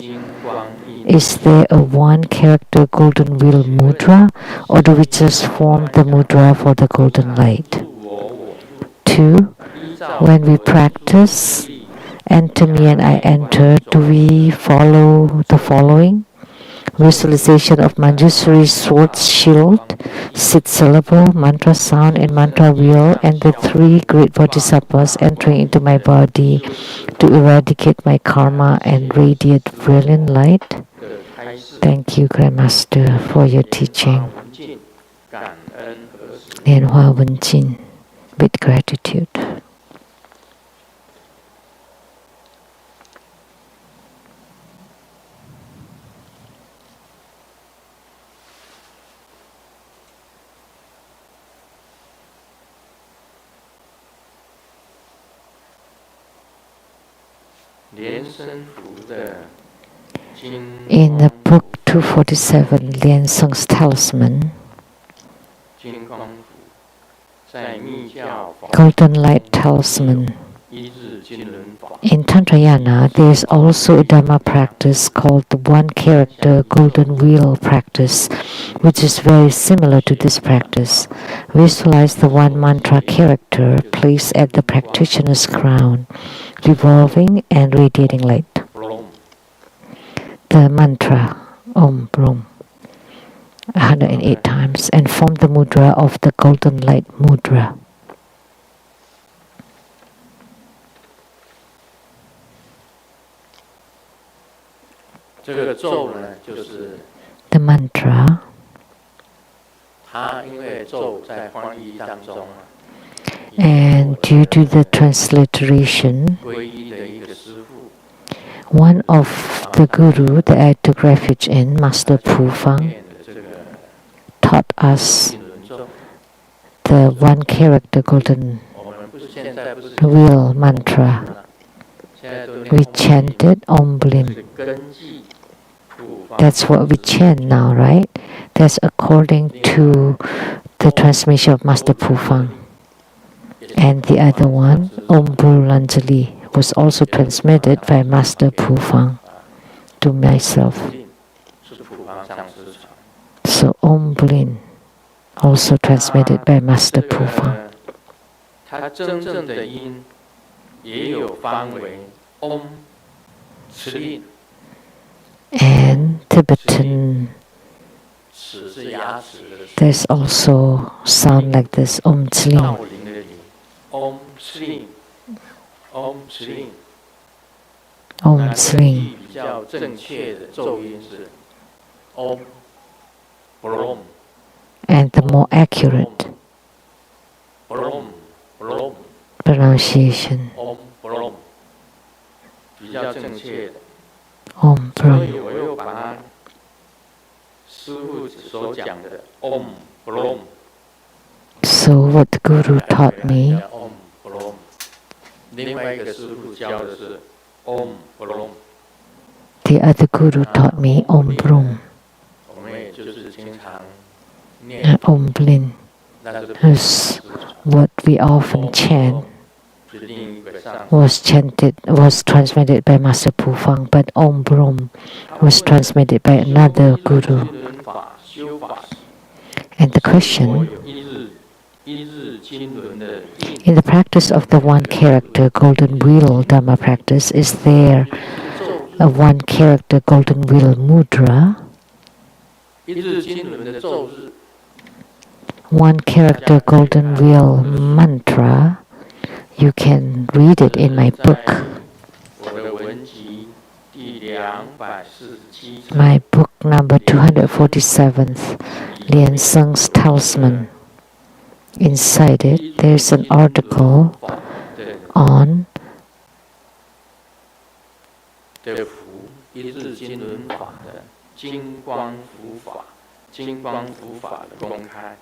[SPEAKER 2] is there a one character golden wheel mudra, or do we just form the mudra for the golden light? 2. When we practice enter me and I enter, do we follow the following? Visualization of Manjusri sword shield, 6 syllable, mantra sound and mantra wheel, and the 3 great bodhisattvas entering into my body to eradicate my karma and radiate brilliant light. Thank you, Grandmaster, for your teaching. Lian Hua Wen Jin, with gratitude. In the book 247, Lian Sheng's Talisman, Golden Light Talisman. In Tantrayana, there is also a Dhamma practice called the One Character Golden Wheel practice, which is very similar to this practice. Visualize the one mantra character placed at the practitioner's crown, revolving and radiating light. The mantra Om Brum 108 times, and form the mudra of the golden light mudra. The mantra, and due to the transliteration, one of the guru that I took refuge in, Master Pufang, taught us the one character golden wheel mantra. We chanted Om Blin. That's what we chant now, right? That's according to the transmission of Master Pufang. And the other one, Om Bulanjali, was also transmitted by Master Pufang to myself. So Om Blin, also transmitted by Master Pufang. And Tibetan, there's also sound like this, Om Tsling.
[SPEAKER 3] Om Tsling. Om Tsling.
[SPEAKER 2] Om Tsling. And the more accurate pronunciation, Om Brum. So what the Guru taught me, the other Guru taught me Om Brum. Om Blin is what we often chant, was transmitted by Master Pufang, but Om Brum was transmitted by another Guru. And the question, in the practice of the one character golden wheel Dhamma practice, is there a one character golden wheel mudra? One character golden wheel mantra? You can read it in my book. My book number 247th, Lian Sheng's Talisman. Inside it, there's an article on
[SPEAKER 3] 一日金轮法的金光佛法，金光佛法的公开。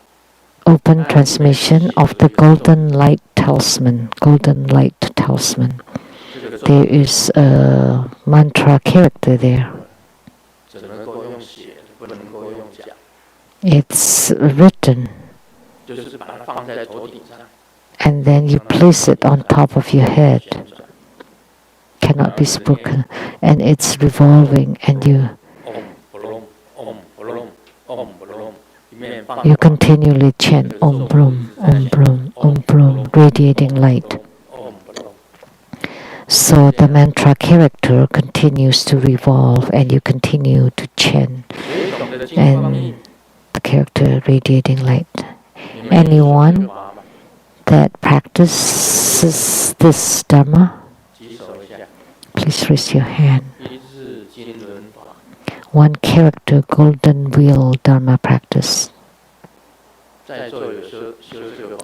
[SPEAKER 2] Open transmission of the golden light talisman. Golden light talisman. There is a mantra character there. It's written. And then you place it on top of your head. Cannot be spoken. And it's revolving and you continually chant Om Brum, Om Brum, Om Brum, radiating light. So the mantra character continues to revolve and you continue to chant. And the character radiating light. Anyone that practices this Dharma, please raise your hand. One character, golden wheel Dharma practice.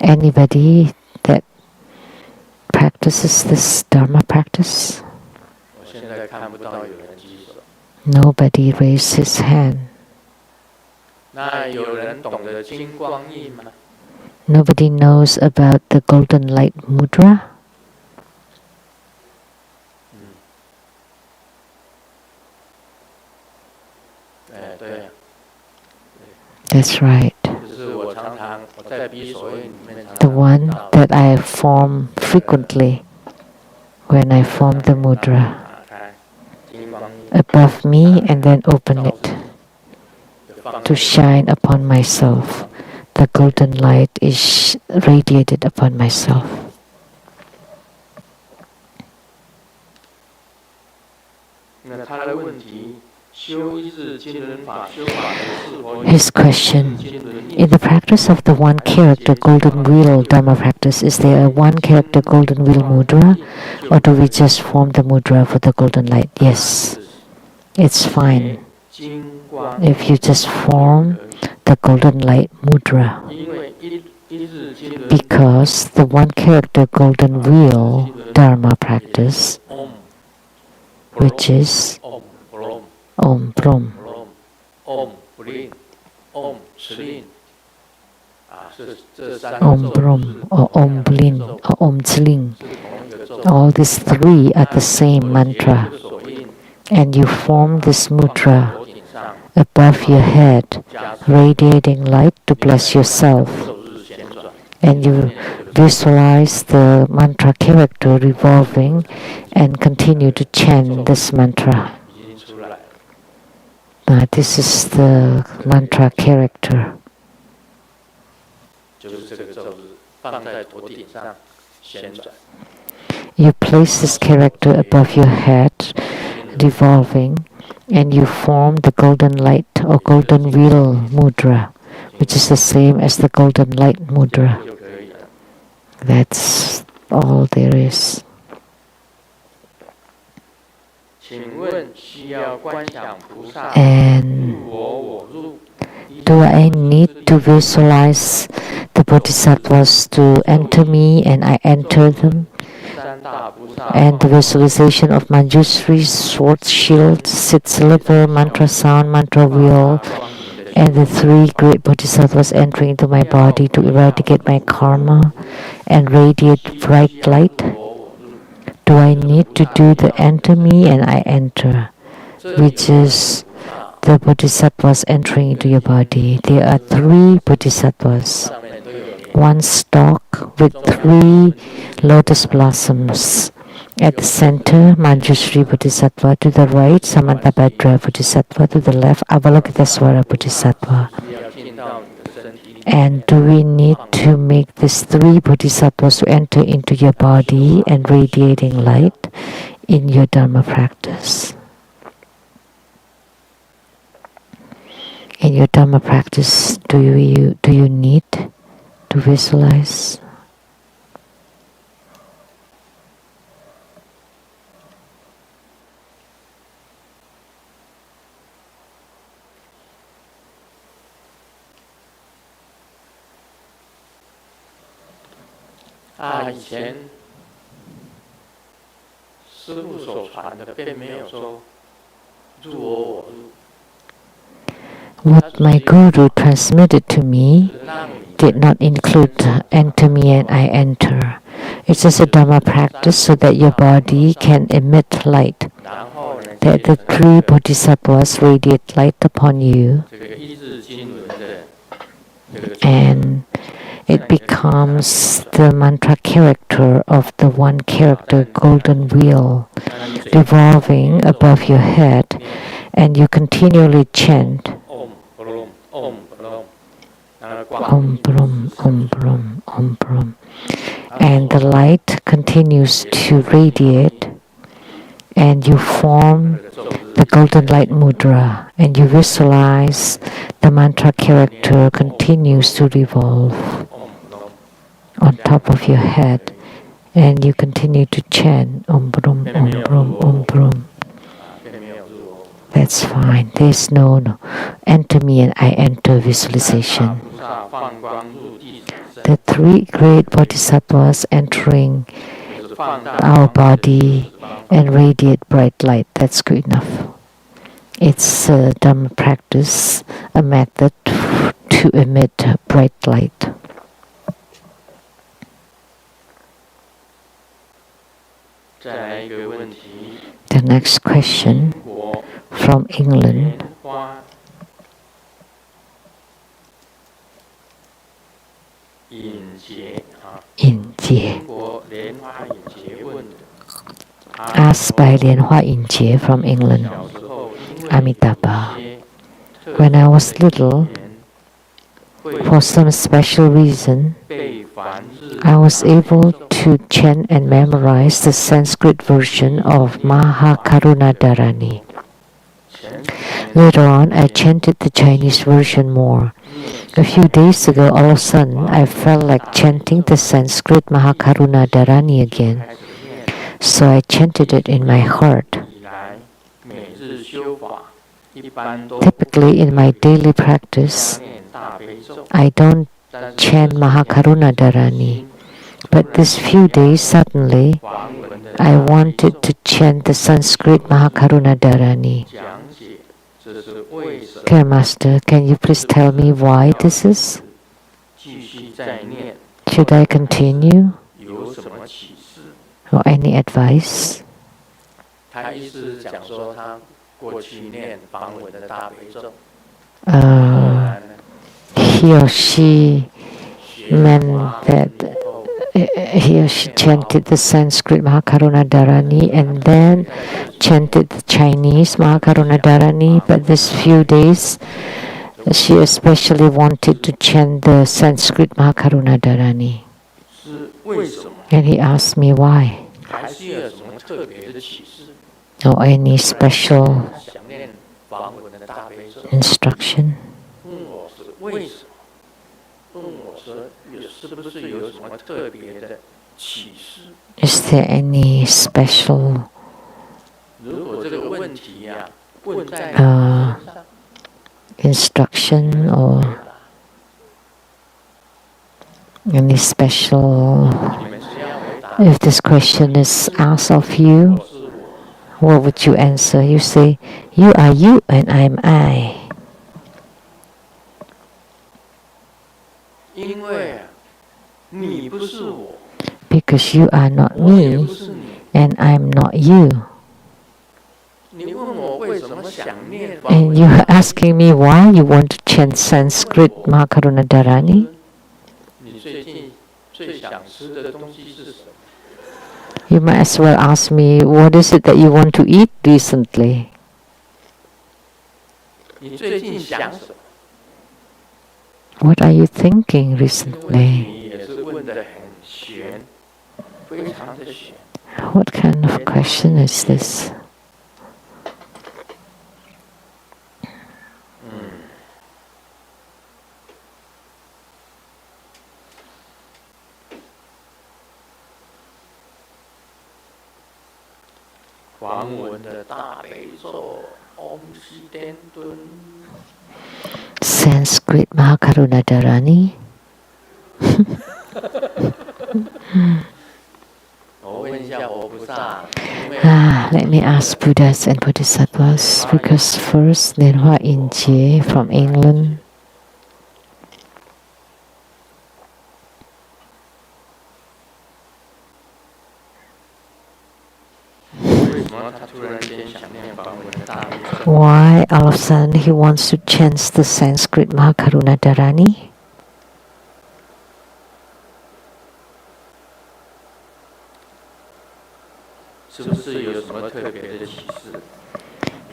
[SPEAKER 2] Anybody that practices this Dharma practice? Nobody raised his hand. Nobody knows about the golden light mudra? That's right. The one that I form frequently when I form the mudra above me and then open it to shine upon myself. The golden light is radiated upon myself. His question, in the practice of the one character golden wheel Dharma practice, is there a one character golden wheel mudra, or do we just form the mudra for the golden light? Yes, it's fine if you just form the golden light mudra, because the one character golden wheel Dharma practice, which is Om Brum, Om Brum or Om Blin or Om Tsling, all these three are the same mantra, and you form this mudra above your head, radiating light to bless yourself, and you visualize the mantra character revolving and continue to chant this mantra. This is the mantra character. You place this character above your head, revolving, and you form the golden light or golden wheel mudra, which is the same as the golden light mudra. That's all there is. And do I need to visualize the bodhisattvas to enter me and I enter them? And the visualization of Manjushri, sword, shield, seed liver, mantra sound, mantra wheel, and the three great bodhisattvas entering into my body to eradicate my karma and radiate bright light? Do I need to do the enter me and I enter, which is the bodhisattvas entering into your body? There are three bodhisattvas, one stalk with three lotus blossoms. At the center, Manjushri Bodhisattva. To the right, Samantabhadra Bodhisattva. To the left, Avalokitesvara Bodhisattva. And do we need to make these three bodhisattvas to enter into your body and radiating light in your Dharma practice? In your Dharma practice, do you need to visualize? What my guru transmitted to me did not include enter me and I enter. It's just a Dhamma practice so that your body can emit light, that the three bodhisattvas radiate light upon you, and it becomes the mantra character of the one character golden wheel revolving above your head, and you continually chant Om Brum, Om Brum, Om Brum, and the light continues to radiate, and you form the golden light mudra, and you visualize the mantra character continues to revolve on top of your head, and you continue to chant Om Brum, Om Brum, Om Brum. That's fine. There's no enter me and I enter visualization. The three great bodhisattvas entering our body and radiate bright light. That's good enough. It's a Dhamma practice, a method to emit bright light. The next question from England. Yin Jie. Asked by Lian Hua Yin Jie from England. Amitabha. When I was little, for some special reason, I was able to chant and memorize the Sanskrit version of Mahakaruna Dharani. Later on, I chanted the Chinese version more. A few days ago, all of a sudden, I felt like chanting the Sanskrit Mahakaruna Dharani again. So I chanted it in my heart. Typically, in my daily practice, I don't chant Mahakaruna Dharani. But this few days, suddenly, I wanted to chant the Sanskrit Mahakaruna Dharani. Okay, Master, can you please tell me why this is? Should I continue? Or any advice? He or she meant that he or she chanted the Sanskrit Mahakaruna Dharani and then chanted the Chinese Mahakaruna Dharani, but this few days she especially wanted to chant the Sanskrit Mahakaruna Dharani. And he asked me why. Or any special instruction? Is there any special instruction or any special, if this question is asked of you, what would you answer? You say, you are you and I am I. Because you are not me and I am not you. And you are asking me why you want to chant Sanskrit Mahakaruna Dharani? You might as well ask me, what is it that you want to eat recently? What are you thinking recently? What kind of question is this? Sanskrit Mahakaruna Dharani. Let me ask Buddhas and Bodhisattvas, because first Nenhua Injie from England. Why all of a sudden he wants to chant the Sanskrit Mahakaruna Dharani?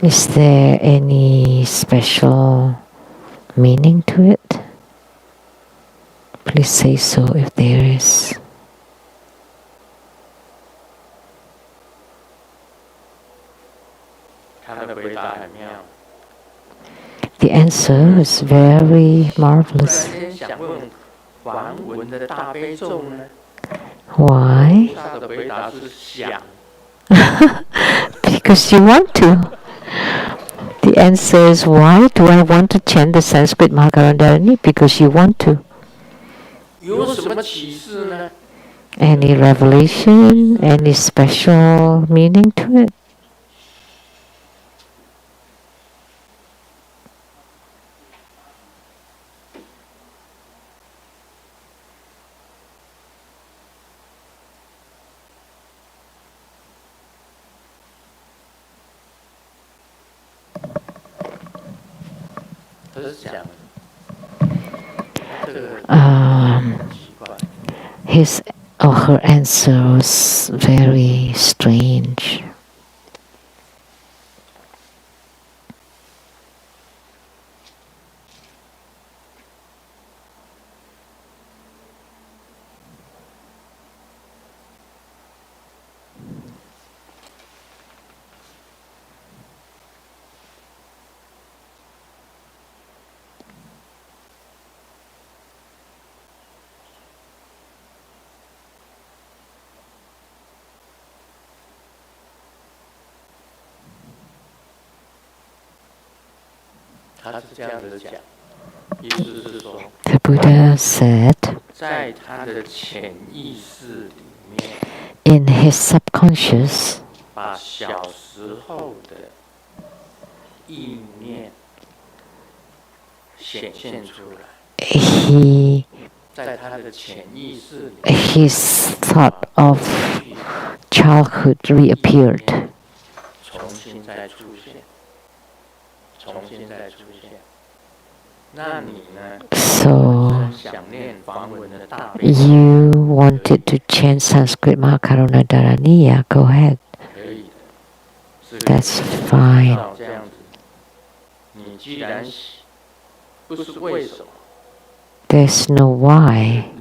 [SPEAKER 2] Is there any special meaning to it? Please say so if there is. The answer is very marvelous. Why? Because you want to. The answer is, why do I want to chant the Sanskrit Mahakaruna Dharani? Because you want to. Any revelation? Any special meaning to it? His or her answer was very strange. The Buddha said, in his subconscious, his thought of childhood reappeared. So you wanted to chant Sanskrit Mahakaruna Dharani? Yeah, go ahead. That's fine. There's no why.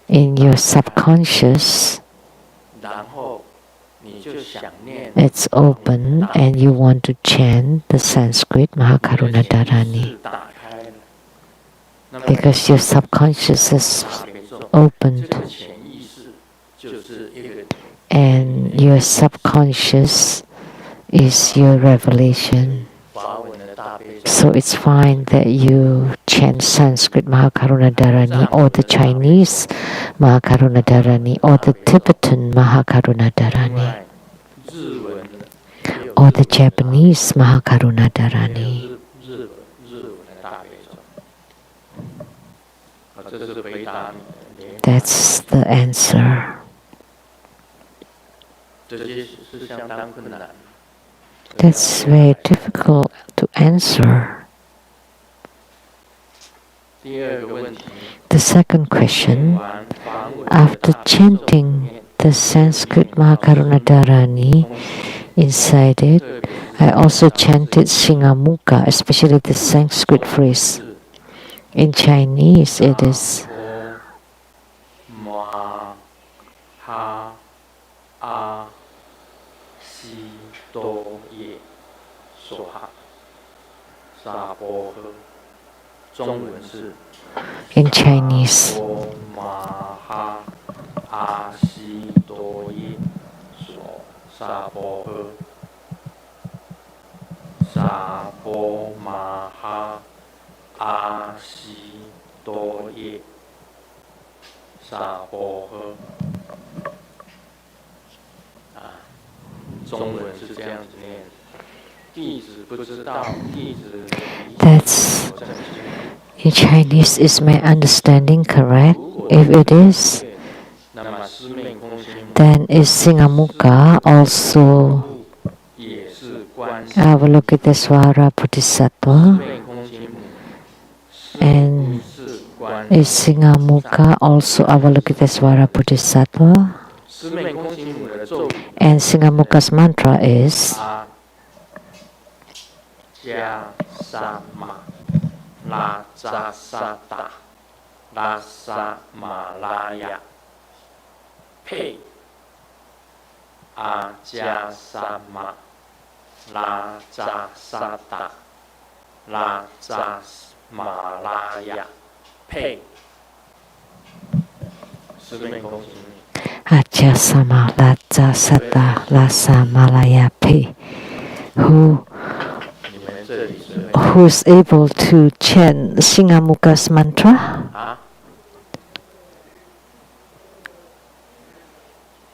[SPEAKER 2] In your subconscious, it's open and you want to chant the Sanskrit Mahakaruna Dharani. Because your subconscious is opened. And your subconscious is your revelation. So it's fine that you chant Sanskrit Mahakaruna Dharani or the Chinese Mahakaruna Dharani or the Tibetan Mahakaruna Dharani or the Japanese Mahakaruna Dharani. That's the answer. That's very difficult to answer. The second question, after chanting the Sanskrit Mahakaruna Dharani inside it, I also chanted Singamukha, especially the Sanskrit phrase. In Chinese it is in Chinese.
[SPEAKER 3] 中文是这样子念，弟子不知道，弟子
[SPEAKER 2] That's in Chinese. Is my understanding correct? If it is,
[SPEAKER 3] 那么师妹空心母
[SPEAKER 2] then is Singamuka also
[SPEAKER 3] 也是观世
[SPEAKER 2] Avalokitesvara
[SPEAKER 3] 师
[SPEAKER 2] Bodhisattva?
[SPEAKER 3] 妹空心母，师
[SPEAKER 2] And
[SPEAKER 3] 是观
[SPEAKER 2] is Singamuka also Avalokitesvara Bodhisattva?
[SPEAKER 3] 师妹空心母的咒语
[SPEAKER 2] And Singamuka's mantra is
[SPEAKER 3] 阿加萨玛拉扎萨达拉萨马拉雅佩阿加萨玛拉扎萨达拉扎马拉雅佩，师妹空心母。
[SPEAKER 2] Ajasama Laja Sata Lasa Malaya Pe, who's able to chant Singamuka's mantra?
[SPEAKER 3] 啊？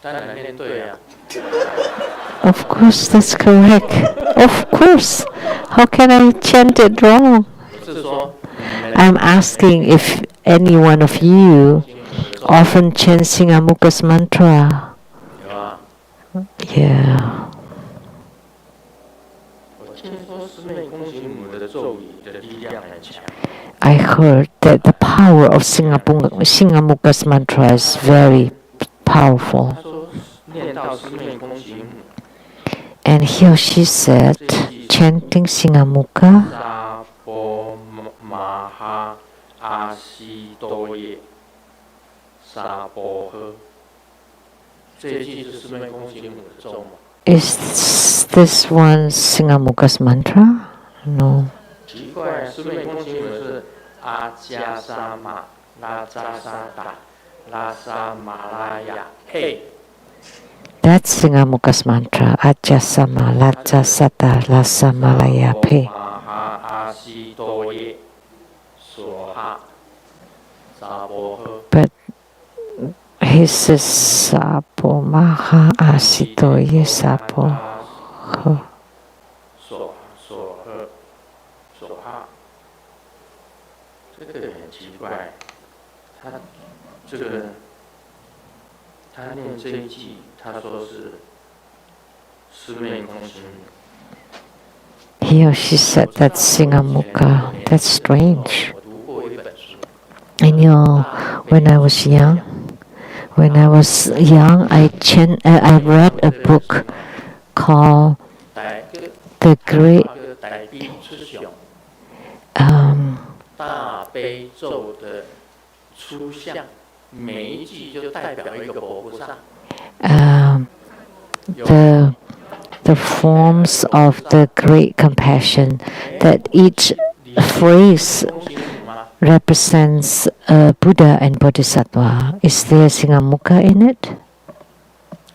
[SPEAKER 3] 当然念对啊。
[SPEAKER 2] Of course, that's correct. Of course. How can I chant it wrong?
[SPEAKER 3] 是说
[SPEAKER 2] I'm asking if any one of you often chant Singamuka's mantra.
[SPEAKER 3] 有啊。
[SPEAKER 2] Yeah.
[SPEAKER 3] 我听说师妹空行母的咒语的力量很强。
[SPEAKER 2] I heard that the power of Singamuka's mantra is very powerful.
[SPEAKER 3] 他说念到师妹空行母，
[SPEAKER 2] And he or she said, chanting Singamuka
[SPEAKER 3] 沙波玛哈阿西多耶沙波呵，这一句是师妹空行母的咒吗？
[SPEAKER 2] is this one Singamuka's mantra? No.
[SPEAKER 3] 奇怪，师妹空行母是阿加沙玛拉扎沙达拉沙马拉雅嘿。
[SPEAKER 2] That's Singamuka's mantra. Ajasama Laja Sata Lasa Malaya Pe.
[SPEAKER 3] 玛哈阿西多耶索哈沙波呵。
[SPEAKER 2] But his is Sapo Maha Asito Ye Sapo.
[SPEAKER 3] 索呵索哈，这个很奇怪，他念这一句，他说是师妹空行母。
[SPEAKER 2] He or she said that's Singamuka. That's strange.
[SPEAKER 3] 我读过一本书，
[SPEAKER 2] I know when I was young, I read a book called
[SPEAKER 3] 逮
[SPEAKER 2] The Great
[SPEAKER 3] 逮逼出雄
[SPEAKER 2] um,
[SPEAKER 3] 大悲咒的出相，每一句就代表一个佛菩萨。
[SPEAKER 2] the forms of the great compassion, that each phrase
[SPEAKER 3] 空行母吗？
[SPEAKER 2] represents a Buddha and Bodhisattva. Is there Singamuka in it?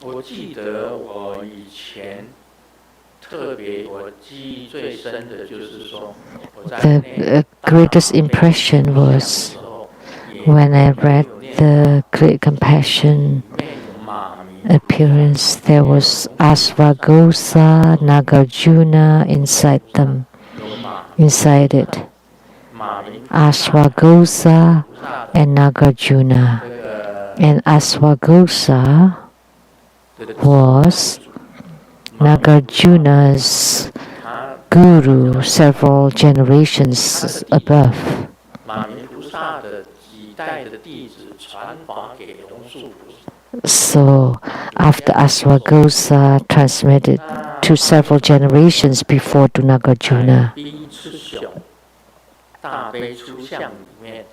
[SPEAKER 3] 我记得我以前特别，我记忆最深的就是说，我在
[SPEAKER 2] The greatest impression was when I read the great compassion appearance. There was Asvagosa, Nagarjuna inside them, inside it. Asvagosa and Nagarjuna. And Asvagosa was Nagarjuna's guru several generations above.
[SPEAKER 3] 马明菩萨的几代的弟子传法给龙树菩萨。
[SPEAKER 2] So after Asvagosa transmitted to several generations before to Nagarjuna.
[SPEAKER 3] 逼出雄，大悲出相里面，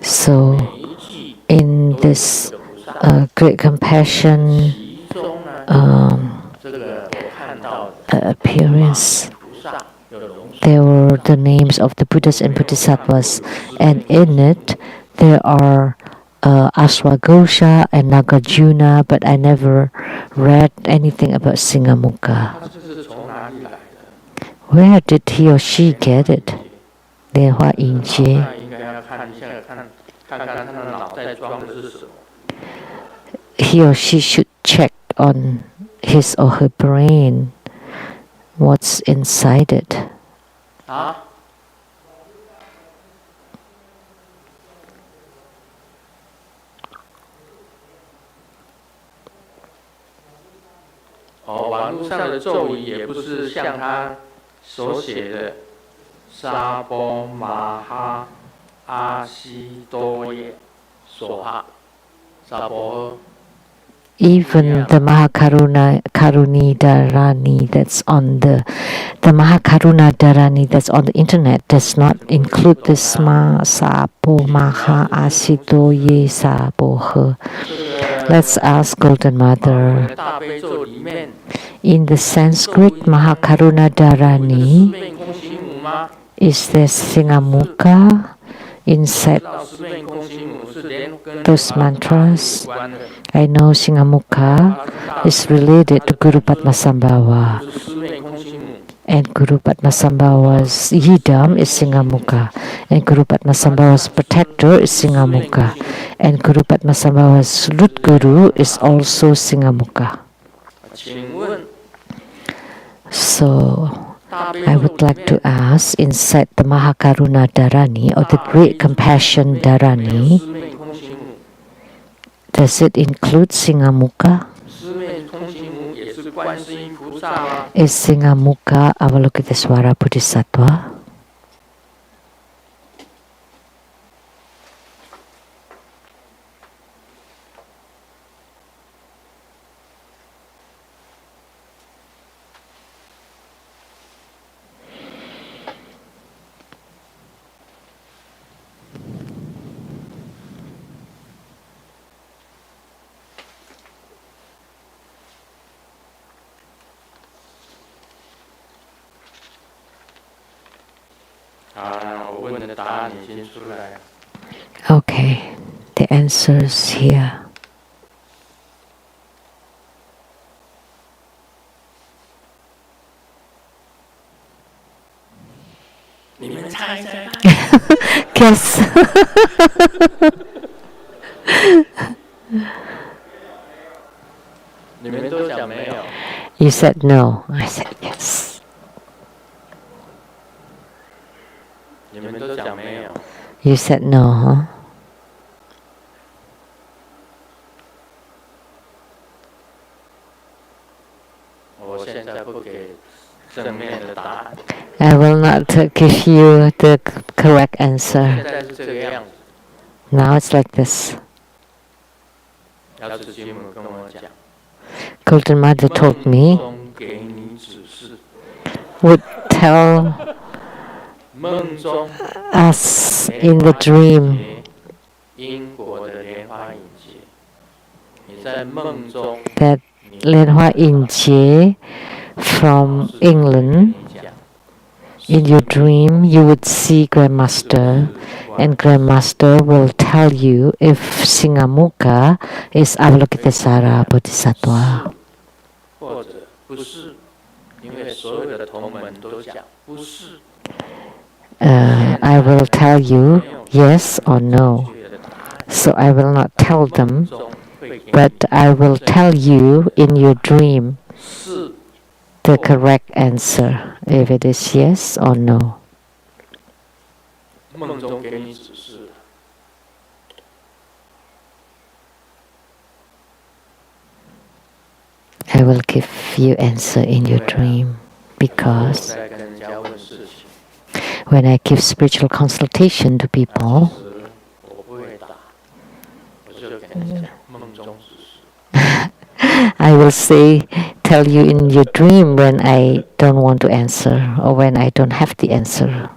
[SPEAKER 2] So
[SPEAKER 3] 每一句
[SPEAKER 2] in
[SPEAKER 3] 都有
[SPEAKER 2] this
[SPEAKER 3] 一个菩萨。
[SPEAKER 2] great compassion
[SPEAKER 3] 其中呢，这个我看到的
[SPEAKER 2] appearance,
[SPEAKER 3] 菩萨有龙树。
[SPEAKER 2] there were the names of the Buddhas and Bodhisattvas, and in it there are Asvaghosha and Nagarjuna, but I never read anything about Singamuka.
[SPEAKER 3] 他这是从哪里来的？
[SPEAKER 2] Where did he or she get it? 莲花引节。
[SPEAKER 3] 那应该要看一下，看他的脑袋装的是什么。
[SPEAKER 2] He or she should check on his or her brain, what's inside it.
[SPEAKER 3] 啊？网络上的咒语也不是像他所写的沙波玛哈阿西多耶索哈沙波。
[SPEAKER 2] Even the Mahakaruni Dharani that's on the Mahakaruna Dharani that's on the internet does not include the Sma Sapo Maha Asito Ye Sapo. Let's ask Golden Mother. In the Sanskrit Mahakaruna Dharani, is there Singamukha inside those mantras? I know Singamukha is related to Guru Padmasambhava, and Guru Padmasambhava's Yidam is Singamukha, and Guru Padmasambhava's protector is Singamukha, and Guru Padmasambhava's root guru is also Singamukha. So I would like to ask, inside the Mahakaruna Dharani or the Great Compassion Dharani, does it include Singamukha? Is Singamukha Avalokiteswara Bodhisattva? Okay, the answers here. Guess. You said no. I said yes. You said no, huh? I will not give you the correct answer. Now it's like this. Golden Mother told me, would tell us in the dream that Lenhua Injie from England, in your dream you would see Grandmaster, and Grandmaster will tell you if Singamukha is Avalokitesvara Bodhisattva. I will tell you yes or no. So I will not tell them, but I will tell you in your dream the correct answer, if it is yes or no. I will give you answer in your dream, because when I give spiritual consultation to people, I will tell you in your dream when I don't want to answer or when I don't have the answer.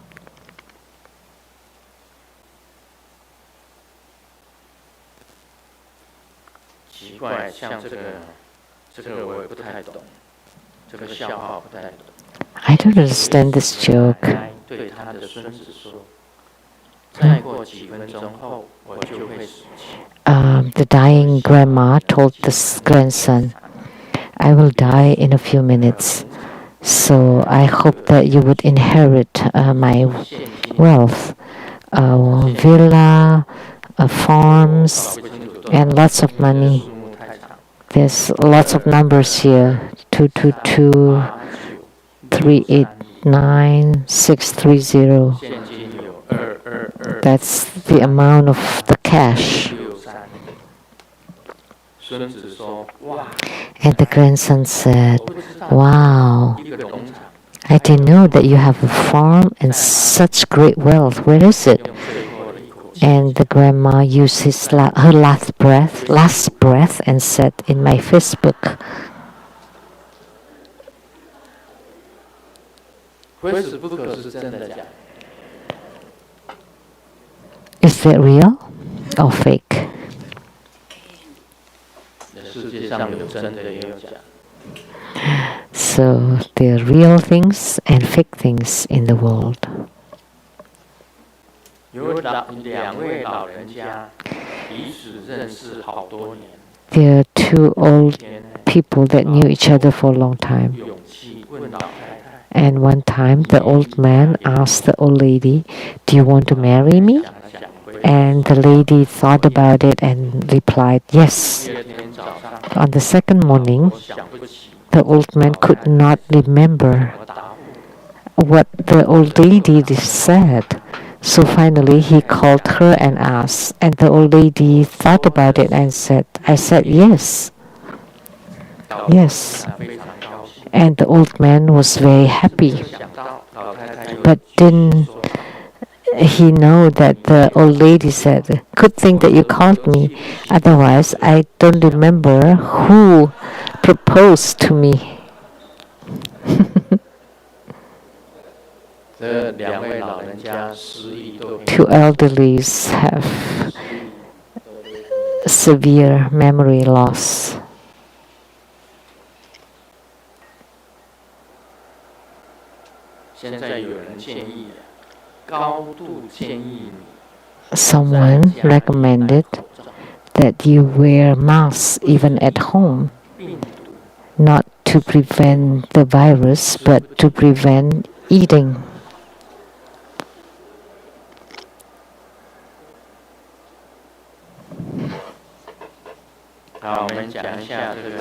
[SPEAKER 2] I don't understand this joke. The dying grandma told this grandson, I will die in a few minutes, so I hope that you would inherit my wealth, villa, farms, and lots of money. There's lots of numbers here. 222 389 630.
[SPEAKER 3] 现金有222
[SPEAKER 2] That's the amount of the cash.
[SPEAKER 3] 63。孙子说：“哇，
[SPEAKER 2] And the grandson said,
[SPEAKER 3] 我不知道
[SPEAKER 2] wow,
[SPEAKER 3] 一个农场
[SPEAKER 2] I didn't know that you have a farm and such great wealth. Where is it?
[SPEAKER 3] 用最后的一口气，
[SPEAKER 2] And the grandma used her last breath and said in my Facebook,
[SPEAKER 3] 非死不可是真的假的？
[SPEAKER 2] is that real or fake?
[SPEAKER 3] 世界上有真的也有假的。
[SPEAKER 2] So there are real things and fake things in the world.
[SPEAKER 3] 有2位老人家彼此认识好多年，
[SPEAKER 2] There are two old people that knew each other for a long time.
[SPEAKER 3] 勇气问老太太，
[SPEAKER 2] And one time the old man asked the old lady, "Do you want to marry me?"
[SPEAKER 3] 想了想回，
[SPEAKER 2] And the lady thought about it and replied, "Yes."
[SPEAKER 3] 第二天早上，
[SPEAKER 2] On the second morning,
[SPEAKER 3] 我想不起
[SPEAKER 2] the old man could not remember
[SPEAKER 3] 我答复，
[SPEAKER 2] what the old lady said. So finally he called her and asked, and the old lady thought about it and said, "I said yes." Yes.
[SPEAKER 3] 非常高兴，
[SPEAKER 2] And the old man was very happy.
[SPEAKER 3] 想到老太太有
[SPEAKER 2] But didn't he know that the old lady said, "Good thing that you called me. Otherwise, I don't remember who proposed to me."
[SPEAKER 3] 这2位老人家失忆都很
[SPEAKER 2] Two elderlies have severe memory loss.
[SPEAKER 3] 现在有人建议，高度建议你
[SPEAKER 2] Someone recommended that you wear masks even at home,
[SPEAKER 3] 病毒
[SPEAKER 2] not to prevent the virus, but to prevent eating.
[SPEAKER 3] 好，我们讲一下这个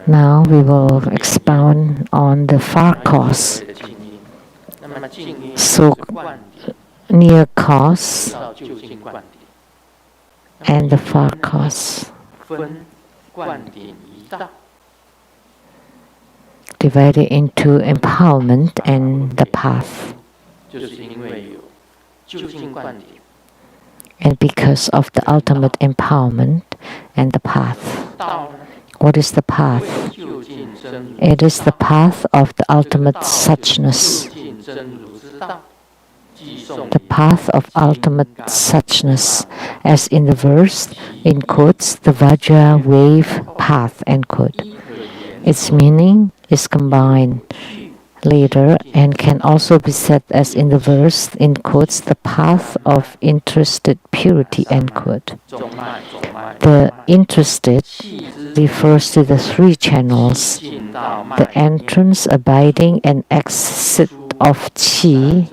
[SPEAKER 2] Now we will expound on the far cause.
[SPEAKER 3] 的静音。那么静音
[SPEAKER 2] So
[SPEAKER 3] 是灌顶，
[SPEAKER 2] near cause
[SPEAKER 3] 到就近灌顶。
[SPEAKER 2] and the far cause,
[SPEAKER 3] 分灌顶一道，
[SPEAKER 2] divided into empowerment and the path.
[SPEAKER 3] 就是因为有就近灌顶，
[SPEAKER 2] And because of the ultimate empowerment and the path.
[SPEAKER 3] 道呢
[SPEAKER 2] What is the path?
[SPEAKER 3] 为就近真如，
[SPEAKER 2] It is the path of the ultimate suchness.
[SPEAKER 3] 就近真如之道，寄送
[SPEAKER 2] The path of ultimate suchness. As in the verse, in quotes, the Vajra wave path, end quote.
[SPEAKER 3] 一可言
[SPEAKER 2] Its meaning is combined later and can also be said as in the verse, in quotes, the path of interested purity, end quote.
[SPEAKER 3] 中脉中脉，
[SPEAKER 2] The interested
[SPEAKER 3] 气之
[SPEAKER 2] refers to the three channels,
[SPEAKER 3] 进到脉
[SPEAKER 2] the entrance, abiding, and exit of qi,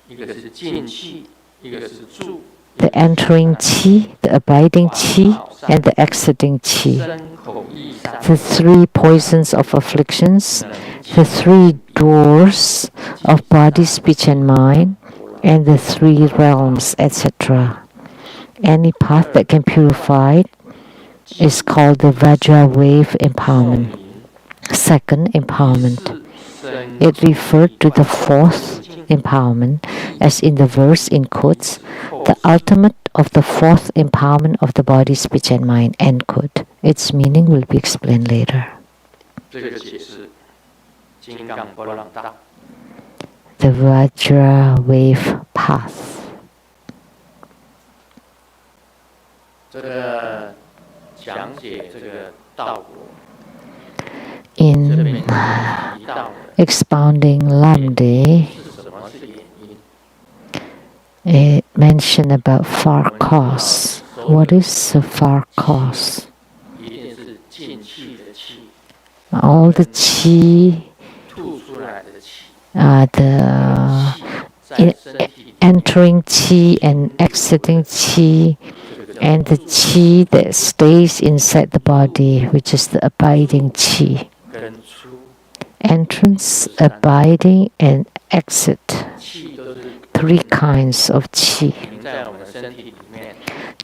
[SPEAKER 3] 一个是进气，一个是住，
[SPEAKER 2] the entering qi, the abiding qi, and the exiting qi.
[SPEAKER 3] 身口意三
[SPEAKER 2] The three poisons of afflictions, the three doors of body, speech, and mind, and the three realms, etc. Any path that can purify is called the Vajra wave empowerment. Second, empowerment. It referred to the fourth empowerment, as in the verse in quotes, the ultimate of the fourth empowerment of the body, speech, and mind, end quote. Its meaning will be explained later.
[SPEAKER 3] 这个解释，金刚波浪道，
[SPEAKER 2] The Vajra wave path.
[SPEAKER 3] 这个讲解这个道果，这
[SPEAKER 2] In
[SPEAKER 3] 边提到的
[SPEAKER 2] expounding Lamdre,
[SPEAKER 3] 是什么是原因？
[SPEAKER 2] it mentioned about far cause. What is the far cause?
[SPEAKER 3] 一定是进气的气，
[SPEAKER 2] All the qi,
[SPEAKER 3] 吐出来的气，
[SPEAKER 2] the
[SPEAKER 3] 气在身体里
[SPEAKER 2] entering qi and exiting qi,
[SPEAKER 3] 这个
[SPEAKER 2] and the qi that stays inside the body, which is the abiding qi. Entrance, abiding, and exit. 3 kinds of qi.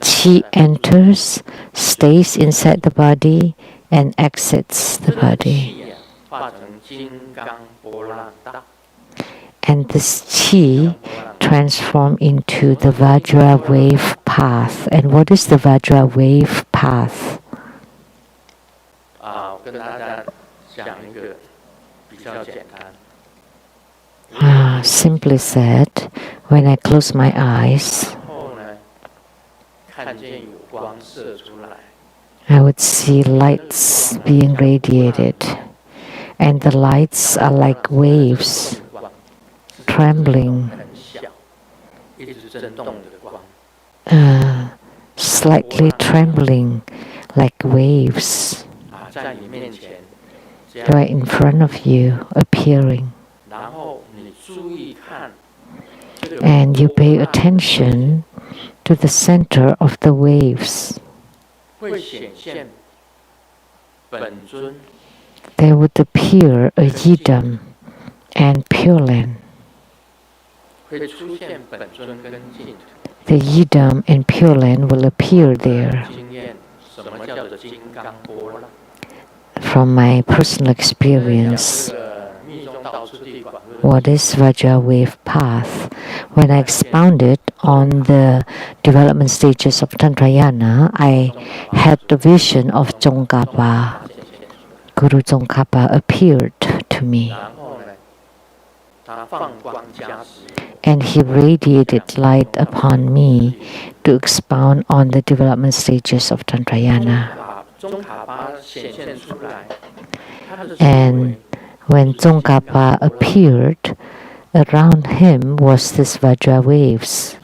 [SPEAKER 2] Qi enters, stays inside the body, and exits the body. And this qi transforms into the Vajra wave path. And what is the Vajra wave path? Simply said, when I close my eyes, I would see lights being radiated, and the lights are like waves, trembling, slightly trembling like waves right in front of you, appearing. And you pay attention to the center of the waves. There would appear a Yidam and Pure Land. The Yidam and Pure Land will appear there. From my personal experience, what is Vajra wave path? When I expounded on the development stages of Tantrayana, I had the vision of Tsongkhapa. Guru Tsongkhapa appeared to me, and he radiated light upon me to expound on the development stages of Tantrayana. And when Tsongkhapa appeared, around him was this Vajra waves,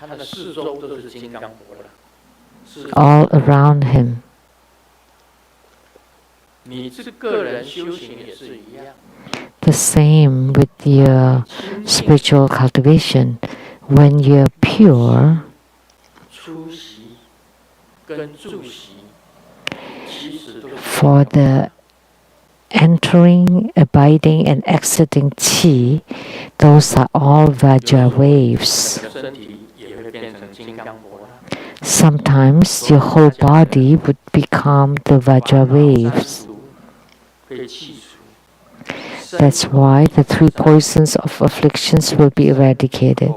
[SPEAKER 2] all around him. The same with your spiritual cultivation. When you're pure, for the entering, abiding, and exiting qi, those are all Vajra waves. Sometimes your whole body would become the Vajra waves. That's why the 3 poisons of afflictions will be eradicated.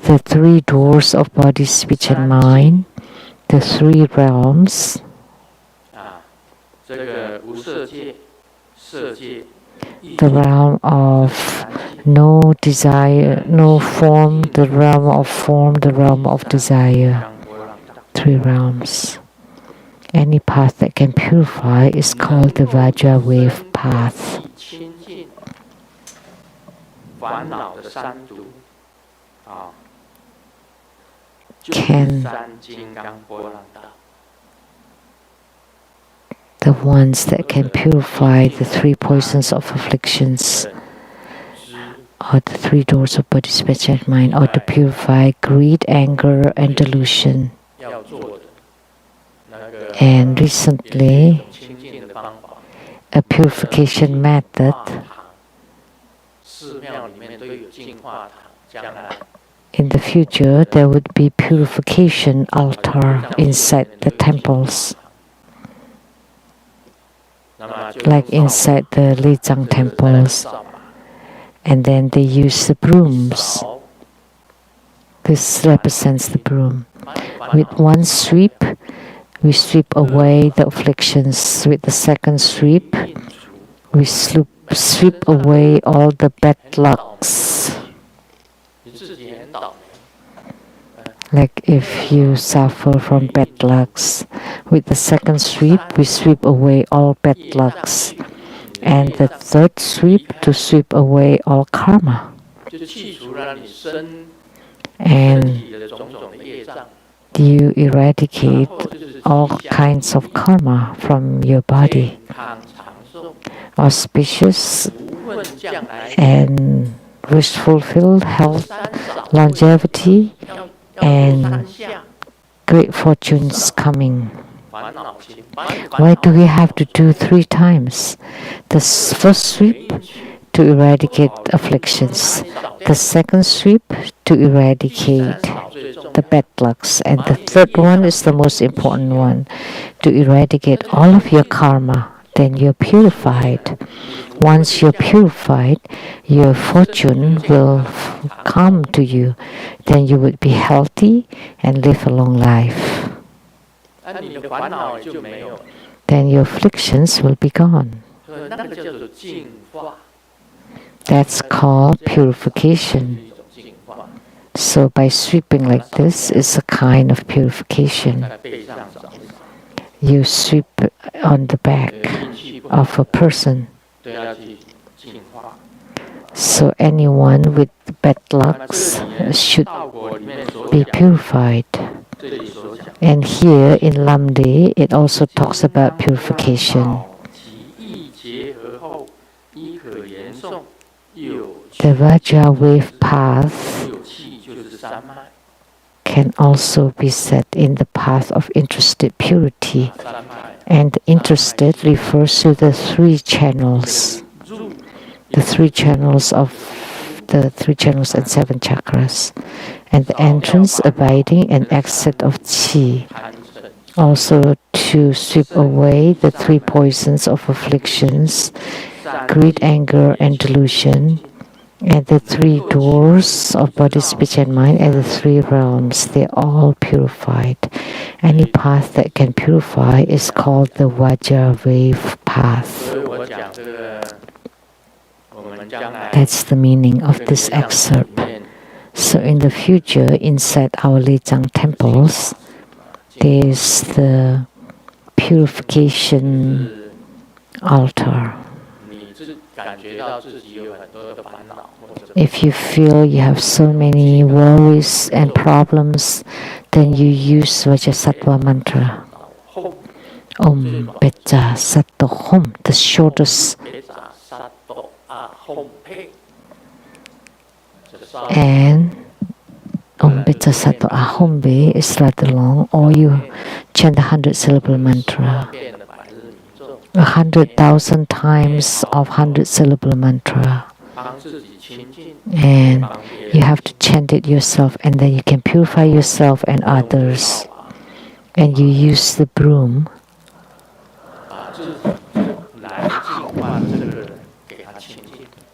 [SPEAKER 2] The 3 doors of body, speech, and mind, the 3 realms, the realm of no desire, no form, the realm of form, the realm of desire. 3 realms. Any path that can purify is called the Vajra wave path. The ones that can purify the 3 poisons of afflictions, or the 3 doors of body, speech, and mind, or to purify greed, anger, and delusion. And recently, a purification method in the future, there would be purification altar inside the temples, like inside the Lizang temples, and then they use the brooms. This represents the broom. With one sweep, we sweep away the afflictions. With the second sweep, we sweep away all the bad lucks. Like if you suffer from bad lucks, with the second sweep, we sweep away all bad lucks. And the third sweep, to sweep away all karma. And you eradicate all kinds of karma from your body. Auspicious and wish fulfilled health, longevity, and great fortunes coming. Why do we have to do 3 times? The first sweep to eradicate afflictions, the second sweep to eradicate the bad lucks, and the third one is the most important one, to eradicate all of your karma. Then you're purified. Once you're purified, your fortune will come to you. Then you would be healthy and live a long life. Then your afflictions will be gone. That's called purification. So by sweeping like this is a kind of purification. You sweep on the back of a person. So anyone with bad lucks should be purified. And here in Lamdre, it also talks about purification. The Vajra wave path can also be set in the path of interested purity. And interested refers to the 3 channels. The 3 channels and 7 chakras. And the entrance, abiding, and exit of Qi. Also to sweep away the 3 poisons of afflictions, greed, anger, and delusion, and the 3 doors of body, speech, and mind, and the 3 realms. They're all purified. Any path that can purify is called the Vajra wave path. That's the meaning of this excerpt. So in the future, inside our Lechang temples, there's the purification altar. If you feel you have so many worries and problems, then you use Vajrasattva mantra. Om Beja Satto Hom, the shortest. And Om Beja Satto Ahombe is rather long, or you chant the 100-syllable mantra. 100,000 times of 100-syllable mantra. And you have to chant it yourself, and then you can purify yourself and others. And you use the broom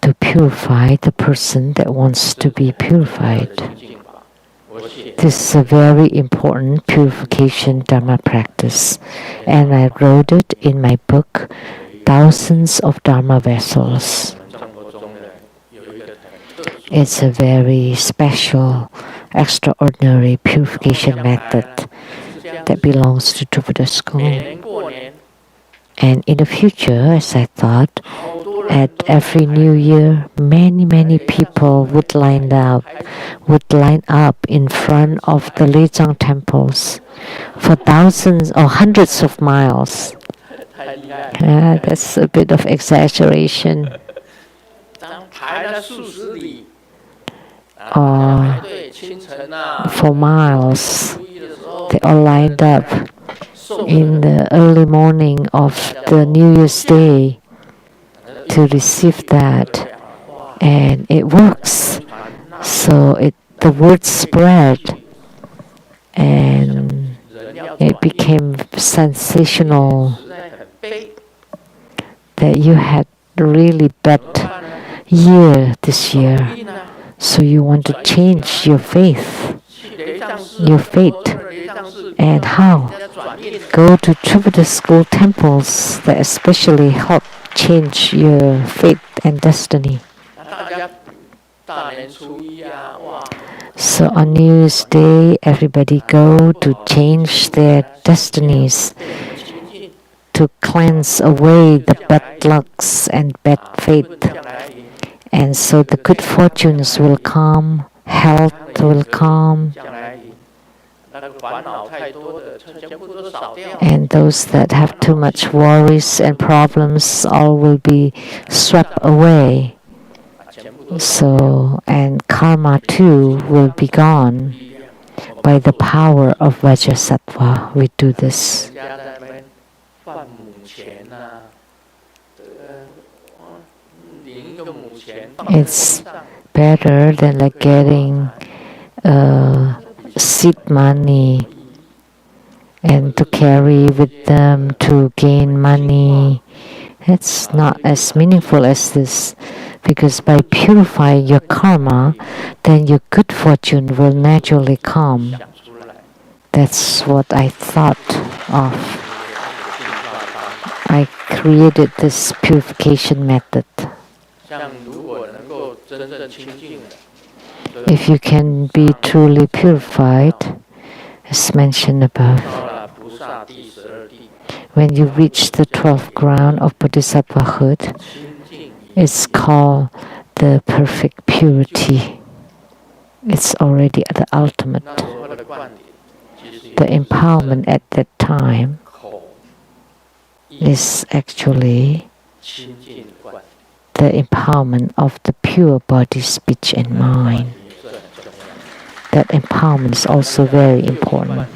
[SPEAKER 2] to purify the person that wants to be purified. This is a very important purification Dharma practice, and I wrote it in my book, Thousands of Dharma Vessels. It's a very special, extraordinary purification method that belongs to Buddha school. And in the future, as I thought, at every New Year, many people would line up in front of the Lechang temples for thousands or hundreds of miles. That's a bit of exaggeration. For miles, they all lined up in the early morning of the New Year's Day to receive that, and it works. So the word spread, and it became sensational that you had a really bad year this year. So you want to change your fate. And how? Go to Buddha school temples that especially help change your fate and destiny. So on New Year's Day, everybody go to change their destinies, to cleanse away the bad lucks and bad fate. And so the good fortunes will come, health will come, and those that have too much worries and problems all will be swept away. So, and karma too will be gone. by the power of Vajrasattva, we do this. It's better than like getting seed money and to carry with them to gain money. It's not as meaningful as this, because by purifying your karma, then your good fortune will naturally come. That's what I thought of. I created this purification method. If you can be truly purified, as mentioned above, when you reach the 12th ground of Bodhisattvahood, it's called the perfect purity. It's already the ultimate. The empowerment at that time is actually the empowerment of the pure body, speech, and mind. That empowerment is also very important.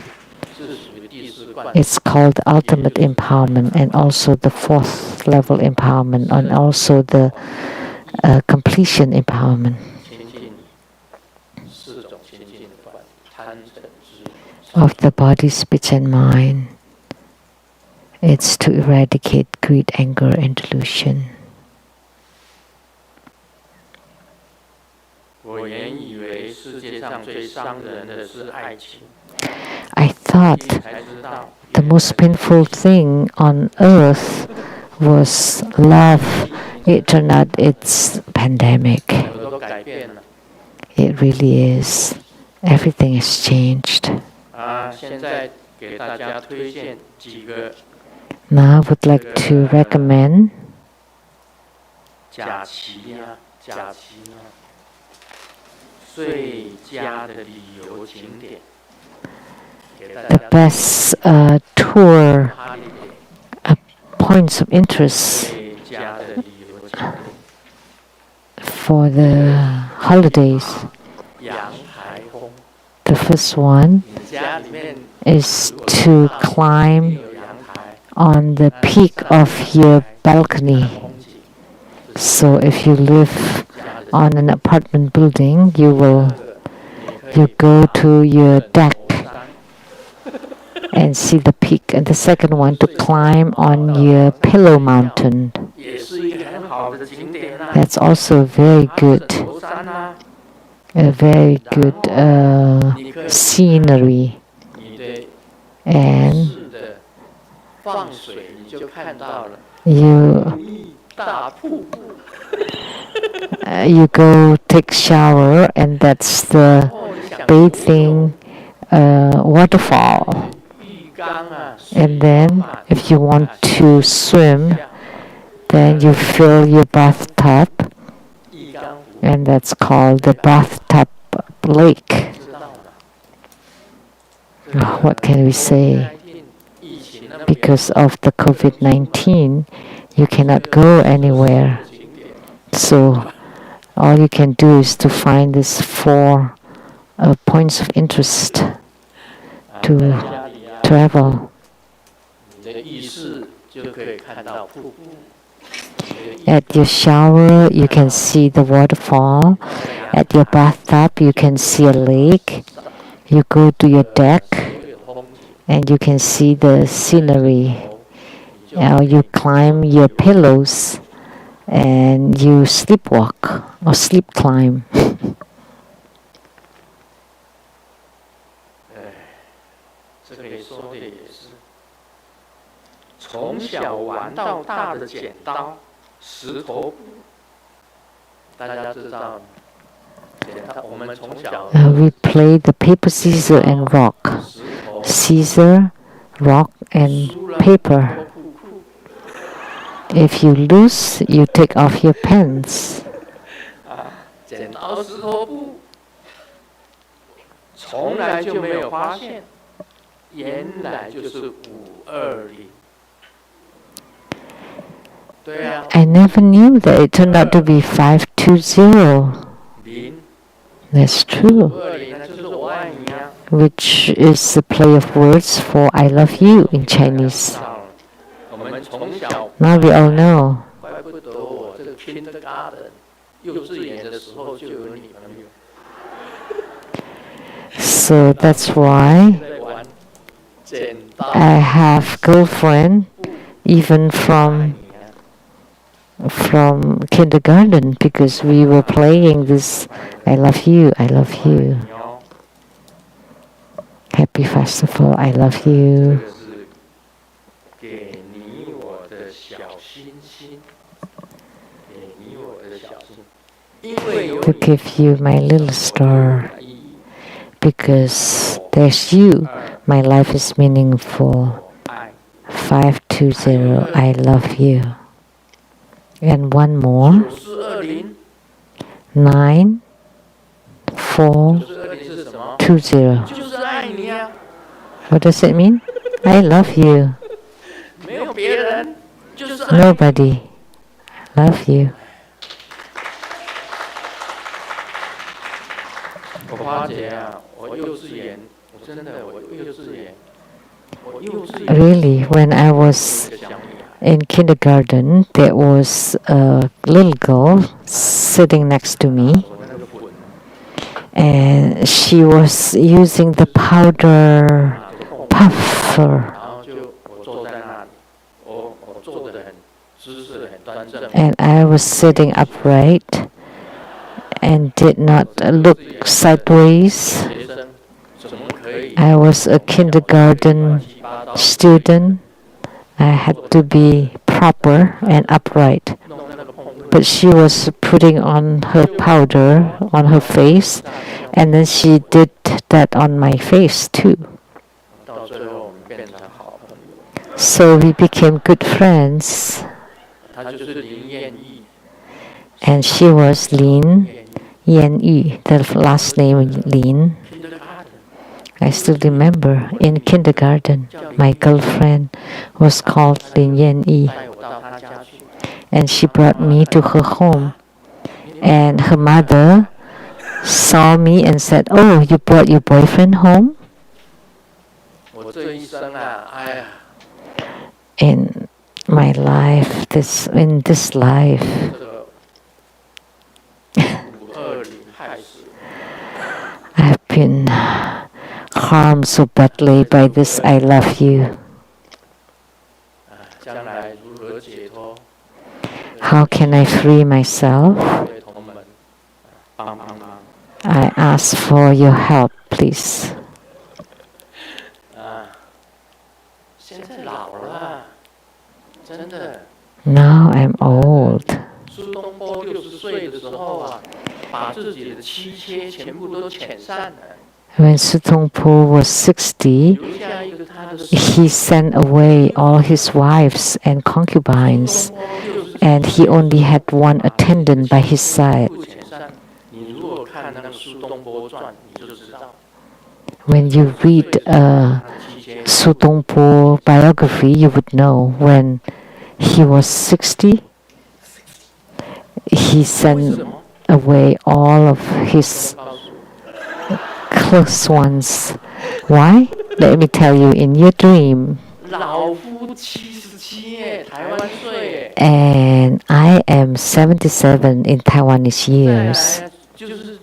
[SPEAKER 2] It's called the ultimate empowerment, and also the 4th level empowerment, and also the completion empowerment. Of the body, speech, and mind. It's to eradicate greed, anger, and delusion. I thought the most painful thing on earth was love. It turned out it's pandemic. It really is. Everything has changed. Now I would like to recommend the best tour points of interest for the holidays. The first one is to climb on the peak of your balcony. So if you live on an apartment building, you go to your deck and see the peak. And the second one, to climb on your pillow mountain. That's also very good. A very good scenery. And you go take shower, and that's the bathing waterfall. And then if you want to swim, then you fill your bathtub, and that's called the bathtub lake. What can we say? Because of the COVID-19, you cannot go anywhere. So all you can do is to find these 4 points of interest to travel. At your shower, you can see the waterfall. At your bathtub, you can see a lake. You go to your deck, and you can see the scenery. Now you climb your pillows, and you sleepwalk or sleep climb. We play the paper, scissor, and rock. Scissor, rock, and paper. If you lose, you take off your pants. I never knew that it turned out to be 520. That's true. which is a play of words for I love you in Chinese.
[SPEAKER 3] 我们从小
[SPEAKER 2] Now we all know.
[SPEAKER 3] 怪不得我这个 kindergarten 幼稚园的时候就有女朋友。
[SPEAKER 2] So that's why
[SPEAKER 3] 在玩剪刀。
[SPEAKER 2] I have girlfriend even from kindergarten because we were playing this I love you, I love you. Happy festival, I love you.
[SPEAKER 3] 这个是给你我的小星星，给你我的小星，因为有
[SPEAKER 2] To
[SPEAKER 3] 你
[SPEAKER 2] give you my little star
[SPEAKER 3] 意义。
[SPEAKER 2] because there's you. My life is meaningful.
[SPEAKER 3] 爱
[SPEAKER 2] 520, I love you. And one more.
[SPEAKER 3] 9420
[SPEAKER 2] 9 4
[SPEAKER 3] 9420是什么？
[SPEAKER 2] 20.
[SPEAKER 3] 就是爱你啊，
[SPEAKER 2] What does it mean? I love you.
[SPEAKER 3] 没有别人，就是爱你。
[SPEAKER 2] Nobody. Love you.
[SPEAKER 3] 我发觉啊，我幼稚园，我真的我幼稚园，我幼稚园
[SPEAKER 2] Really, when I was
[SPEAKER 3] 有一个小女孩，
[SPEAKER 2] in kindergarten, there was a little girl sitting next to me,
[SPEAKER 3] 我那个滚
[SPEAKER 2] and she was using the powder
[SPEAKER 3] 啊，就碰，
[SPEAKER 2] puffer,
[SPEAKER 3] 然后就我坐在那里，我坐得很姿势很端正，
[SPEAKER 2] and I was sitting upright and did not look sideways.
[SPEAKER 3] 学生怎么可以
[SPEAKER 2] I was a kindergarten
[SPEAKER 3] 七八糟
[SPEAKER 2] student. I had to be proper and upright.
[SPEAKER 3] 弄那个碰棍，
[SPEAKER 2] But she was putting on her powder on her face, and then she did that on my face too.
[SPEAKER 3] 到最后我们变成好朋友。
[SPEAKER 2] So we became good friends,
[SPEAKER 3] 她就是林燕玉，
[SPEAKER 2] and she was Lin
[SPEAKER 3] 燕玉
[SPEAKER 2] Yan Yu, the last name Lin.
[SPEAKER 3] kindergarten
[SPEAKER 2] I still remember in kindergarten, my girlfriend was called Lin Yan Yu,
[SPEAKER 3] 带我到她家去，
[SPEAKER 2] and she brought me to her home. And her mother saw me and said, "Oh, you brought your boyfriend home?"
[SPEAKER 3] 我这一生啊，哎呀，
[SPEAKER 2] In my life, in this life,
[SPEAKER 3] 这个520害死我。
[SPEAKER 2] I've been harmed so badly by this I love you.
[SPEAKER 3] 将来如何解脱？
[SPEAKER 2] How can I free myself?
[SPEAKER 3] 对同门帮忙。
[SPEAKER 2] I ask for your help, please.
[SPEAKER 3] 现在老了，真的。
[SPEAKER 2] Now I'm old.
[SPEAKER 3] 苏东坡60岁的时候啊，把自己的妻妾全部都遣散了，
[SPEAKER 2] When Sutongpo was 60,
[SPEAKER 3] 留下一个他的。
[SPEAKER 2] he sent away all his wives and concubines,
[SPEAKER 3] 苏东坡60
[SPEAKER 2] and he only had one attendant by his side.
[SPEAKER 3] 不遣散。你如果看那个《苏东坡传》，你就知道。
[SPEAKER 2] When you read
[SPEAKER 3] 他的妻妾
[SPEAKER 2] Sutongpo biography, you would know when he was 60, he
[SPEAKER 3] 为
[SPEAKER 2] sent
[SPEAKER 3] 什么？
[SPEAKER 2] away all of his
[SPEAKER 3] 告诉我，
[SPEAKER 2] close ones. Why? Let me tell you, in your dream,
[SPEAKER 3] 老夫77耶，台湾岁耶。
[SPEAKER 2] and I am 77 in Taiwanese
[SPEAKER 3] 再
[SPEAKER 2] years.
[SPEAKER 3] 来就是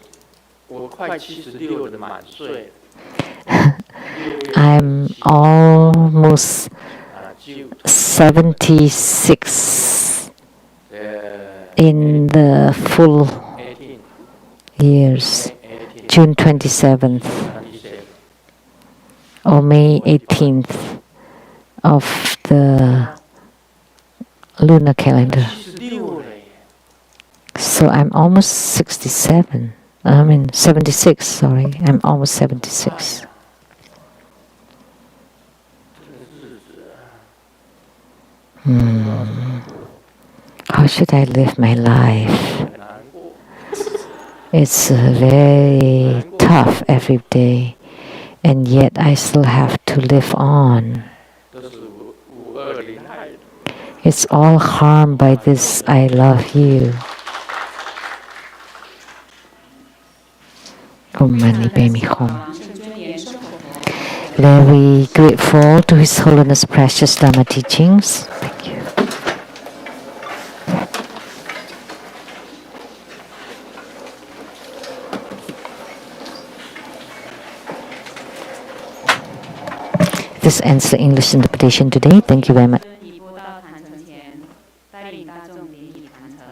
[SPEAKER 3] 我快76的满岁。
[SPEAKER 2] I'm almost
[SPEAKER 3] 就
[SPEAKER 2] 76 in the full
[SPEAKER 3] 18
[SPEAKER 2] years.
[SPEAKER 3] 18
[SPEAKER 2] June 27th
[SPEAKER 3] 27
[SPEAKER 2] or May 18th of the lunar calendar.
[SPEAKER 3] 76了耶。
[SPEAKER 2] So I'm almost 67. I mean 76, sorry. I'm almost 76.
[SPEAKER 3] 这个日子
[SPEAKER 2] How should I live my life?
[SPEAKER 3] 很难过，
[SPEAKER 2] It's very tough every day, and yet I still have to live on.
[SPEAKER 3] 都是520害的。
[SPEAKER 2] It's all harmed by this I love you. Om Mani Padme Hum.
[SPEAKER 1] 圣尊严生活
[SPEAKER 2] Very grateful to His Holiness Precious Dharma teachings. Thank you. This ends the English interpretation today. Thank you very much.
[SPEAKER 1] 已播到坛城前，带领大众联谊坛城。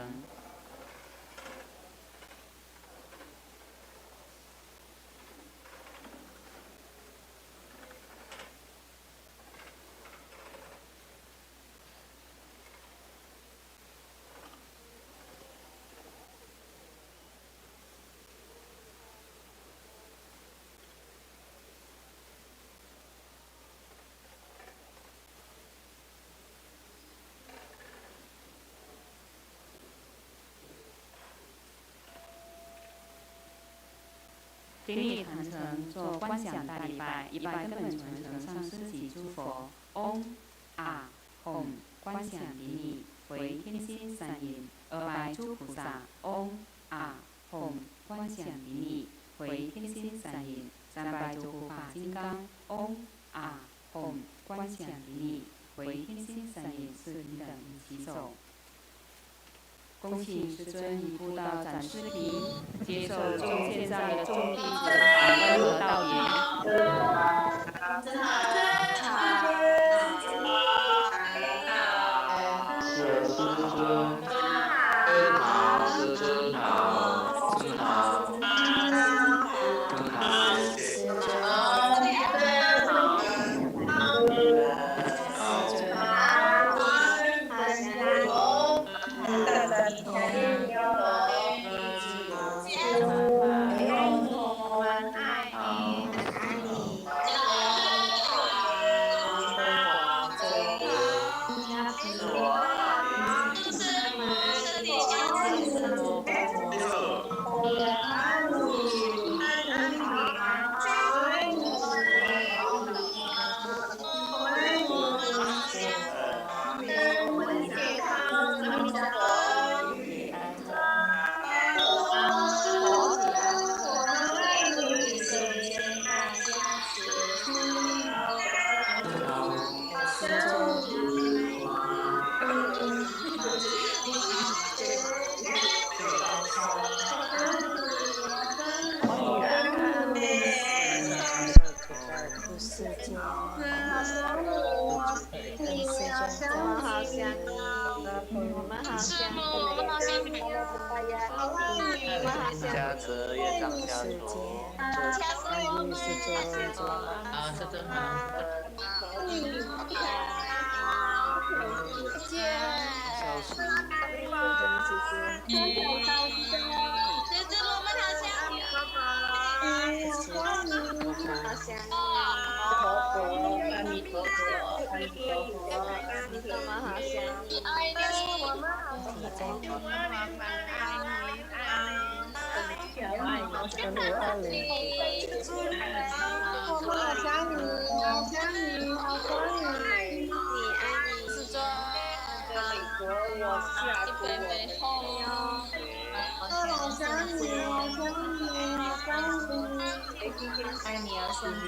[SPEAKER 1] 顶礼坛城，做观想大礼拜，一拜根本传承上师及诸佛。嗡啊吽，观想顶礼为天心三引；二拜诸菩萨。嗡啊吽，观想顶礼为天心三引；三拜诸护法金刚。嗡啊吽，观想顶礼为天心三引，是平等齐手。恭请师尊移步到展示屏，接受众线上的众弟子感恩和道言。
[SPEAKER 4] 真好，
[SPEAKER 3] 师尊，真好，真好，真好，真好。
[SPEAKER 5] 加持业障消除，啊，是真好。消除。
[SPEAKER 4] 爱你而生的，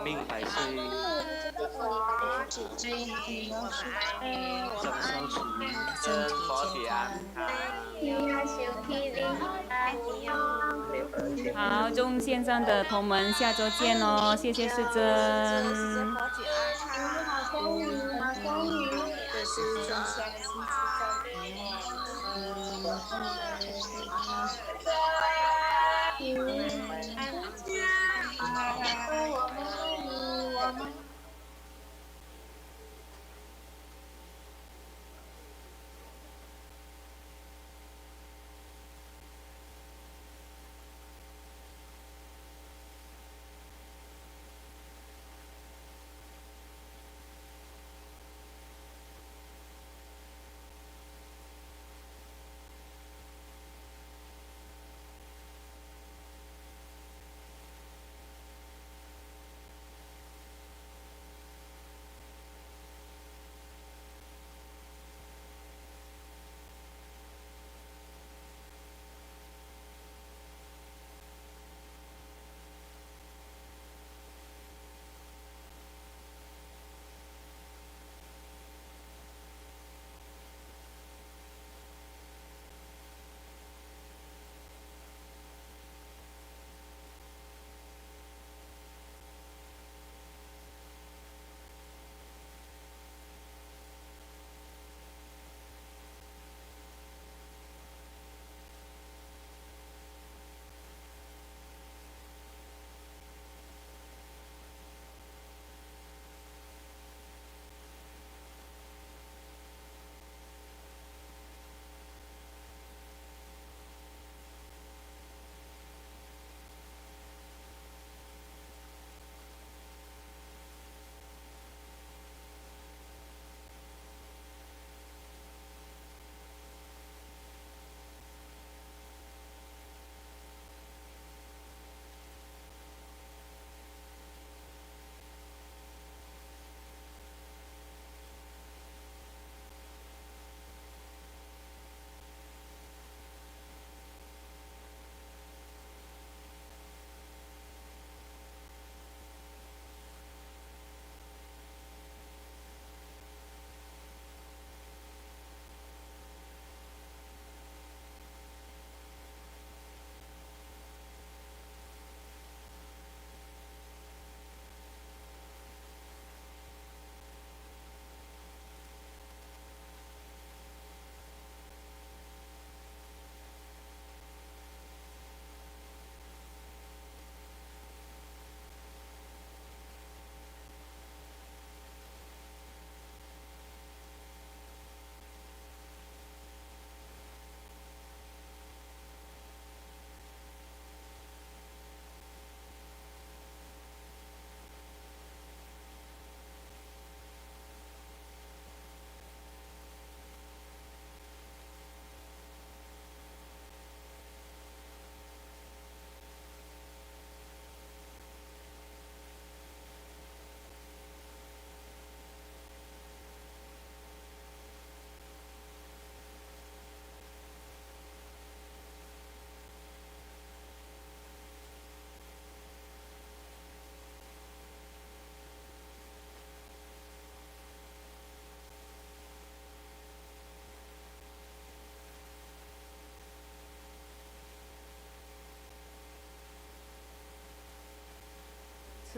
[SPEAKER 6] 命百岁，长寿处，
[SPEAKER 5] 佛体安康。
[SPEAKER 1] 好，中线上的同门，下周见哦，谢谢师珍。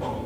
[SPEAKER 6] Om